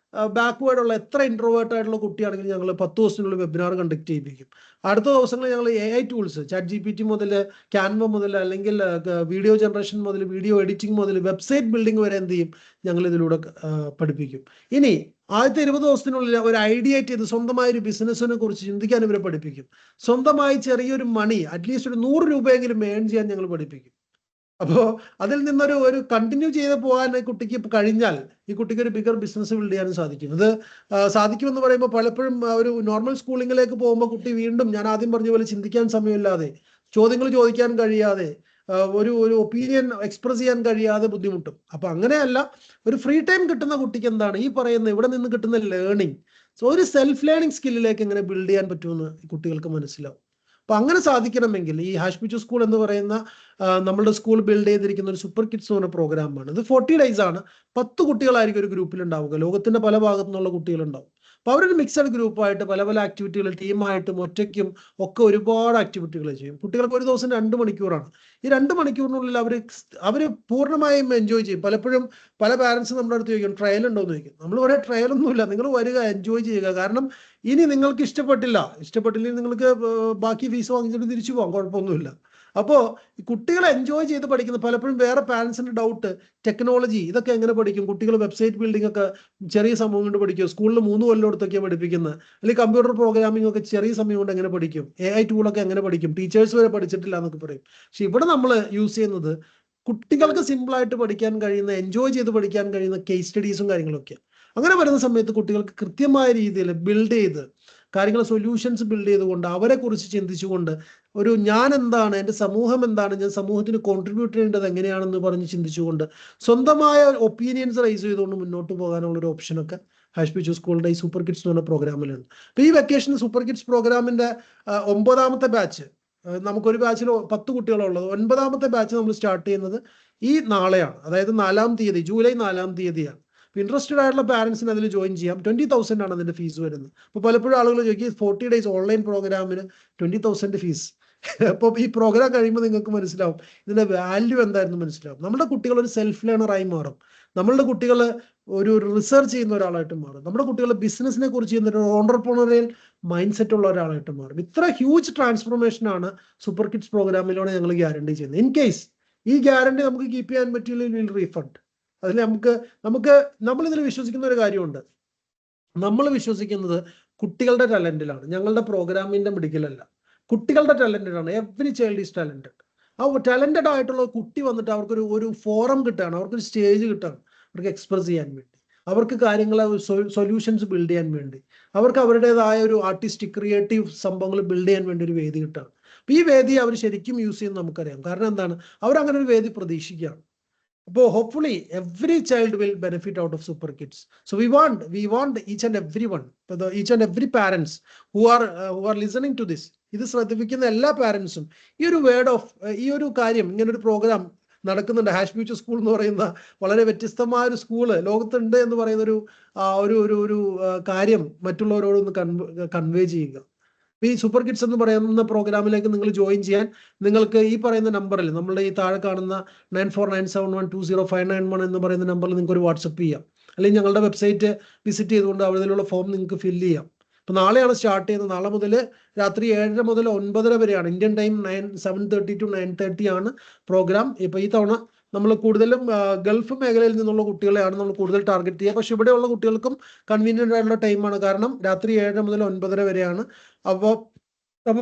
ബാക്ക്വേർഡ് ഉള്ള എത്ര ഇൻട്രോവേർട്ട് ആയിട്ടുള്ള കുട്ടിയാണെങ്കിൽ ഞങ്ങൾ 10 ദിവസത്തിനുള്ളിൽ വെബിനാർ കണ്ടക്ട് ചെയ്യിപ്പിക്കും. അടുത്ത ദിവസങ്ങളിൽ ഞങ്ങൾ AI ടൂൾസ് ChatGPT മുതൽ ക്യാൻവ മുതൽ അല്ലെങ്കിൽ വീഡിയോ ജനറേഷൻ മുതൽ വീഡിയോ എഡിറ്റിംഗ് മുതൽ വെബ്സൈറ്റ് ബിൽഡിംഗ് വരെ എന്ത് ചെയ്യും, ഞങ്ങൾ ഇതിലൂടെ പഠിപ്പിക്കും. ഇനി ആദ്യത്തെ 20 ദിവസത്തിനുള്ളിൽ ഒരു ഐഡിയേറ്റ് ചെയ്ത് സ്വന്തമായ ഒരു ബിസിനസ്സിനെ കുറിച്ച് ചിന്തിക്കാൻ ഇവരെ പഠിപ്പിക്കും. സ്വന്തമായി ചെറിയൊരു മണി അറ്റ്ലീസ്റ്റ് ഒരു 100 രൂപയെങ്കിലും ഏൺ ചെയ്യാൻ ഞങ്ങൾ പഠിപ്പിക്കും. അപ്പോൾ അതിൽ നിന്നൊരു കണ്ടിന്യൂ ചെയ്ത് പോകാൻ കുട്ടിക്ക് കഴിഞ്ഞാൽ ഈ കുട്ടിക്ക് ഒരു ബിഗർ ബിസിനസ് ബിൽഡ് ചെയ്യാനും സാധിക്കും. ഇത് സാധിക്കുമെന്ന് പറയുമ്പോൾ പലപ്പോഴും ഒരു നോർമൽ സ്കൂളിങ്ങിലേക്ക് പോകുമ്പോൾ കുട്ടി വീണ്ടും ഞാൻ ആദ്യം പറഞ്ഞ പോലെ ചിന്തിക്കാൻ സമയമില്ലാതെ, ചോദ്യങ്ങൾ ചോദിക്കാൻ കഴിയാതെ, ഒരു ഒപ്പീനിയൻ എക്സ്പ്രസ് ചെയ്യാൻ കഴിയാതെ ബുദ്ധിമുട്ടും. അപ്പൊ അങ്ങനെയല്ല, ഒരു ഫ്രീ ടൈം കിട്ടുന്ന കുട്ടിക്ക് എന്താണ് ഈ പറയുന്ന ഇവിടെ നിന്ന് കിട്ടുന്ന ലേണിംഗ്, ഒരു സെൽഫ് ലേണിംഗ് സ്കില്ലിലേക്ക് എങ്ങനെ ബിൽഡ് ചെയ്യാൻ പറ്റുമെന്ന് കുട്ടികൾക്ക് മനസ്സിലാവും. അപ്പൊ അങ്ങനെ സാധിക്കണമെങ്കിൽ ഈ ഹാഷ്പിച്ച് സ്കൂൾ എന്ന് പറയുന്ന നമ്മളുടെ സ്കൂൾ ബിൽഡ് ചെയ്തിരിക്കുന്ന ഒരു സൂപ്പർ കിഡ്സ് എന്ന് പറഞ്ഞ പ്രോഗ്രാമാണ്. ഇത് 40 ഡേയ്സ് ആണ്. 10 കുട്ടികളായിരിക്കും ഒരു ഗ്രൂപ്പിൽ ഉണ്ടാവുക. ലോകത്തിന്റെ പല ഭാഗത്തു നിന്നുള്ള കുട്ടികളുണ്ടാവും. അപ്പോൾ അവരൊരു മിക്സഡ് ഗ്രൂപ്പായിട്ട് പല പല ആക്ടിവിറ്റികൾ ടീമായിട്ടും ഒറ്റയ്ക്കും ഒക്കെ ഒരുപാട് ആക്ടിവിറ്റികൾ ചെയ്യും. കുട്ടികൾക്ക് ഒരു ദിവസം 2 മണിക്കൂറാണ്. ഈ 2 മണിക്കൂറിനുള്ളിൽ അവർ പൂർണ്ണമായും എൻജോയ് ചെയ്യും. പലപ്പോഴും പല പാരൻസും നമ്മുടെ അടുത്ത് ചോദിക്കും ട്രയൽ ഉണ്ടോ എന്ന് ചോദിക്കും. നമ്മൾ പറയാം ട്രയലൊന്നുമില്ല, നിങ്ങൾ വരിക, എൻജോയ് ചെയ്യുക. കാരണം ഇനി നിങ്ങൾക്ക് ഇഷ്ടപ്പെട്ടില്ലെങ്കിൽ നിങ്ങൾക്ക് ബാക്കി ഫീസ് വാങ്ങിച്ചിട്ട് തിരിച്ചു പോകാം, കുഴപ്പമൊന്നുമില്ല. അപ്പോൾ കുട്ടികൾ എൻജോയ് ചെയ്ത് പഠിക്കുന്ന, പലപ്പോഴും വേറെ പാരൻസിന്റെ ഡൗട്ട് ടെക്നോളജി ഇതൊക്കെ എങ്ങനെ പഠിക്കും, കുട്ടികൾ വെബ്സൈറ്റ് ബിൽഡിംഗ് ഒക്കെ ചെറിയ സമയം കൊണ്ട് പഠിക്കും, സ്കൂളിൽ 3 കൊല്ലത്തോടെയൊക്കെയാണ് പഠിപ്പിക്കുന്നത്, അല്ലെങ്കിൽ കമ്പ്യൂട്ടർ പ്രോഗ്രാമിംഗ് ഒക്കെ ചെറിയ സമയം കൊണ്ട് എങ്ങനെ പഠിക്കും, AI ടൂളൊക്കെ എങ്ങനെ പഠിക്കും, ടീച്ചേഴ്സ് വരെ പഠിച്ചിട്ടില്ല എന്നൊക്കെ പറയും. പക്ഷെ ഇവിടെ നമ്മൾ യൂസ് ചെയ്യുന്നത് കുട്ടികൾക്ക് സിമ്പിളായിട്ട് പഠിക്കാൻ കഴിയുന്ന, എൻജോയ് ചെയ്ത് പഠിക്കാൻ കഴിയുന്ന കേസ് സ്റ്റഡീസും കാര്യങ്ങളൊക്കെ. അങ്ങനെ വരുന്ന സമയത്ത് കുട്ടികൾക്ക് കൃത്യമായ രീതിയിൽ ബിൽഡ് ചെയ്ത് കാര്യങ്ങൾ സൊല്യൂഷൻസ് ബിൽഡ് ചെയ്തുകൊണ്ട് അവരെ കുറിച്ച് ചിന്തിച്ചുകൊണ്ട് ഒരു ഞാൻ എന്താണ്, എൻ്റെ സമൂഹം എന്താണ്, ഞാൻ സമൂഹത്തിന് കോൺട്രിബ്യൂട്ട് ചെയ്യേണ്ടത് എങ്ങനെയാണെന്ന് പറഞ്ഞ് ചിന്തിച്ചുകൊണ്ട് സ്വന്തമായ ഒപ്പീനിയൻസ് റൈസ് ചെയ്തുകൊണ്ട് മുന്നോട്ട് പോകാനുള്ള ഒരു ഓപ്ഷനൊക്കെ ഹാഷ്പിച്ച് സ്കൂളിൻ്റെ ഈ സൂപ്പർ കിഡ്സ് എന്ന് പറഞ്ഞ പ്രോഗ്രാമിലുണ്ട്. അപ്പോൾ ഈ വെക്കേഷൻ സൂപ്പർ കിഡ്സ് പ്രോഗ്രാമിൻ്റെ 9ാമത്തെ ബാച്ച്, നമുക്കൊരു ബാച്ചിൽ 10 കുട്ടികളുള്ളത്, 9ാമത്തെ ബാച്ച് നമ്മൾ സ്റ്റാർട്ട് ചെയ്യുന്നത് ഈ നാളെയാണ്. അതായത് 4-ാം തീയതി, ജൂലൈ 4-ാം തീയതിയാണ്. ഇൻട്രസ്റ്റഡ് ആയിട്ടുള്ള പാരൻസിന് അതിൽ ജോയിൻ ചെയ്യാം. 20,000 ആണ് അതിന്റെ ഫീസ് വരുന്നത്. അപ്പോൾ പലപ്പോഴും ആളുകൾ ചോദിക്കും 40 ഡേയ്സ് ഓൺലൈൻ പ്രോഗ്രാമിന് 20,000 ഫീസ്. അപ്പോൾ ഈ പ്രോഗ്രാം കഴിയുമ്പോൾ നിങ്ങൾക്ക് മനസ്സിലാവും ഇതിന്റെ വാല്യൂ എന്തായിരുന്നു മനസ്സിലാവും. നമ്മുടെ കുട്ടികൾ ഒരു സെൽഫ് ലേണറായി മാറും. നമ്മളുടെ കുട്ടികൾ ഒരു റിസർച്ച് ചെയ്യുന്ന ഒരാളായിട്ട് മാറും. നമ്മുടെ കുട്ടികൾ ബിസിനസിനെ കുറിച്ച് ചെയ്യുന്ന ഒരു ഓണ്ടർപ്രണറിയൽ മൈൻഡ് സെറ്റ് ഉള്ള ഒരാളായിട്ട് മാറും. ഇത്ര ഹ്യൂജ് ട്രാൻസ്ഫോർമേഷൻ ആണ് സൂപ്പർ കിഡ്സ് പ്രോഗ്രാമിലൂടെ ഞങ്ങൾ ഗ്യാരണ്ടി ചെയ്യുന്നത്. ഇൻ കേസ് ഈ ഗ്യാരണ്ടി നമുക്ക് കീപ്പ് ചെയ്യാൻ പറ്റിയില്ലെങ്കിൽ വിൽ റീഫണ്ട്. അതിൽ നമ്മളിതിൽ വിശ്വസിക്കുന്ന ഒരു കാര്യമുണ്ട്. നമ്മൾ വിശ്വസിക്കുന്നത് കുട്ടികളുടെ ടാലന്റിലാണ്. ഞങ്ങളുടെ പ്രോഗ്രാമിന്റെ മെഡിക്കലല്ല, കുട്ടികളുടെ ടാലന്റിലാണ്. Every child is talented. ആ ടാലന്റഡ് ആയിട്ടുള്ള കുട്ടി വന്നിട്ട് അവർക്കൊരു ഫോറം കിട്ടുകയാണ്, അവർക്കൊരു സ്റ്റേജ് കിട്ടുകയാണ്, അവർക്ക് എക്സ്പ്രസ് ചെയ്യാൻ വേണ്ടി, അവർക്ക് കാര്യങ്ങൾ സൊല്യൂഷൻസ് ബിൽഡ് ചെയ്യാൻ വേണ്ടി, അവർക്ക് അവരുടേതായ ഒരു ആർട്ടിസ്റ്റിക് ക്രിയേറ്റീവ് സംഭവങ്ങൾ ബിൽഡ് ചെയ്യാൻ വേണ്ടി ഒരു വേദി കിട്ടുകയാണ്. അപ്പോൾ ഈ വേദി അവർ ശരിക്കും യൂസ് ചെയ്യുന്നത് നമുക്കറിയാം. കാരണം എന്താണ്, അവരങ്ങനെ ഒരു വേദി പ്രതീക്ഷിക്കുകയാണ്. അപ്പോൾ hopefully every child will benefit out of super kids. So we want each and everyone, each and every parents who are listening to this, ഇത് ശ്രദ്ധിക്കുന്ന എല്ലാ പാരൻസും ഈ ഒരു ഈ ഒരു കാര്യം, ഇങ്ങനെ ഒരു പ്രോഗ്രാം നടക്കുന്നുണ്ട്. ഹാഷ്പിച്ച് സ്കൂൾ എന്ന് പറയുന്ന വളരെ വ്യത്യസ്തമായ ഒരു സ്കൂള് ലോകത്തുണ്ട് എന്ന് പറയുന്ന ഒരു കാര്യം മറ്റുള്ളവരോടൊന്ന് കൺവേ ചെയ്യുക. ഈ സൂപ്പർ കിഡ്സ് എന്ന് പറയുന്ന പ്രോഗ്രാമിലേക്ക് നിങ്ങൾ ജോയിൻ ചെയ്യാൻ നിങ്ങൾക്ക് ഈ പറയുന്ന നമ്പറിൽ, നമ്മളുടെ ഈ താഴെ കാണുന്ന 9497120591 എന്ന് പറയുന്ന നമ്പറിൽ നിങ്ങൾക്ക് ഒരു വാട്സപ്പ് ചെയ്യാം, അല്ലെങ്കിൽ ഞങ്ങളുടെ വെബ്സൈറ്റ് വിസിറ്റ് ചെയ്തുകൊണ്ട് അതിലുള്ള ഫോം നിങ്ങൾക്ക് ഫില്ല് ചെയ്യാം. അപ്പോൾ നാളെയാണ് സ്റ്റാർട്ട് ചെയ്യുന്നത്. നാളെ മുതൽ രാത്രി 7 മുതൽ 9 വരെയാണ്. ഇന്ത്യൻ ടൈം 7:30 to 9:30 ആണ് പ്രോഗ്രാം. ഇപ്പോൾ ഈ തവണ നമ്മൾ കൂടുതലും ഗൾഫ് മേഖലയിൽ നിന്നുള്ള കുട്ടികളെയാണ് നമ്മൾ കൂടുതൽ ടാർഗറ്റ് ചെയ്യുക. പക്ഷെ ഇവിടെയുള്ള കുട്ടികൾക്കും കൺവീനിയൻ്റ് ആയിട്ടുള്ള ടൈമാണ്. കാരണം രാത്രി 7 മുതൽ 9 വരെയാണ്. അപ്പോൾ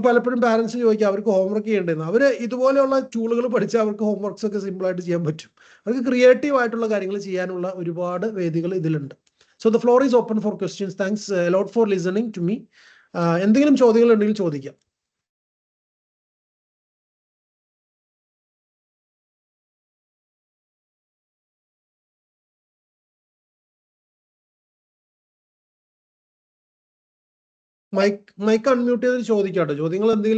പലപ്പോഴും പാരൻസ് ചോദിക്കുക അവർക്ക് ഹോംവർക്ക് ചെയ്യേണ്ടതെന്ന്. അവർ ഇതുപോലെയുള്ള ടൂളുകൾ പഠിച്ചാൽ അവർക്ക് ഹോംവർക്സ് ഒക്കെ സിമ്പിളായിട്ട് ചെയ്യാൻ പറ്റും. അവർക്ക് ക്രിയേറ്റീവ് ആയിട്ടുള്ള കാര്യങ്ങൾ ചെയ്യാനുള്ള ഒരുപാട് വേദികൾ ഇതിലുണ്ട്. So the floor is open for questions. Thanks a lot for listening to me. എന്തെങ്കിലും ചോദ്യങ്ങൾ ഉണ്ടെങ്കിൽ ചോദിക്കാം. മൈക്ക് അൺമ്യൂട്ട് ചെയ്ത് ചോദിക്കാട്ടോ. ചോദ്യങ്ങൾ എന്തെങ്കിലും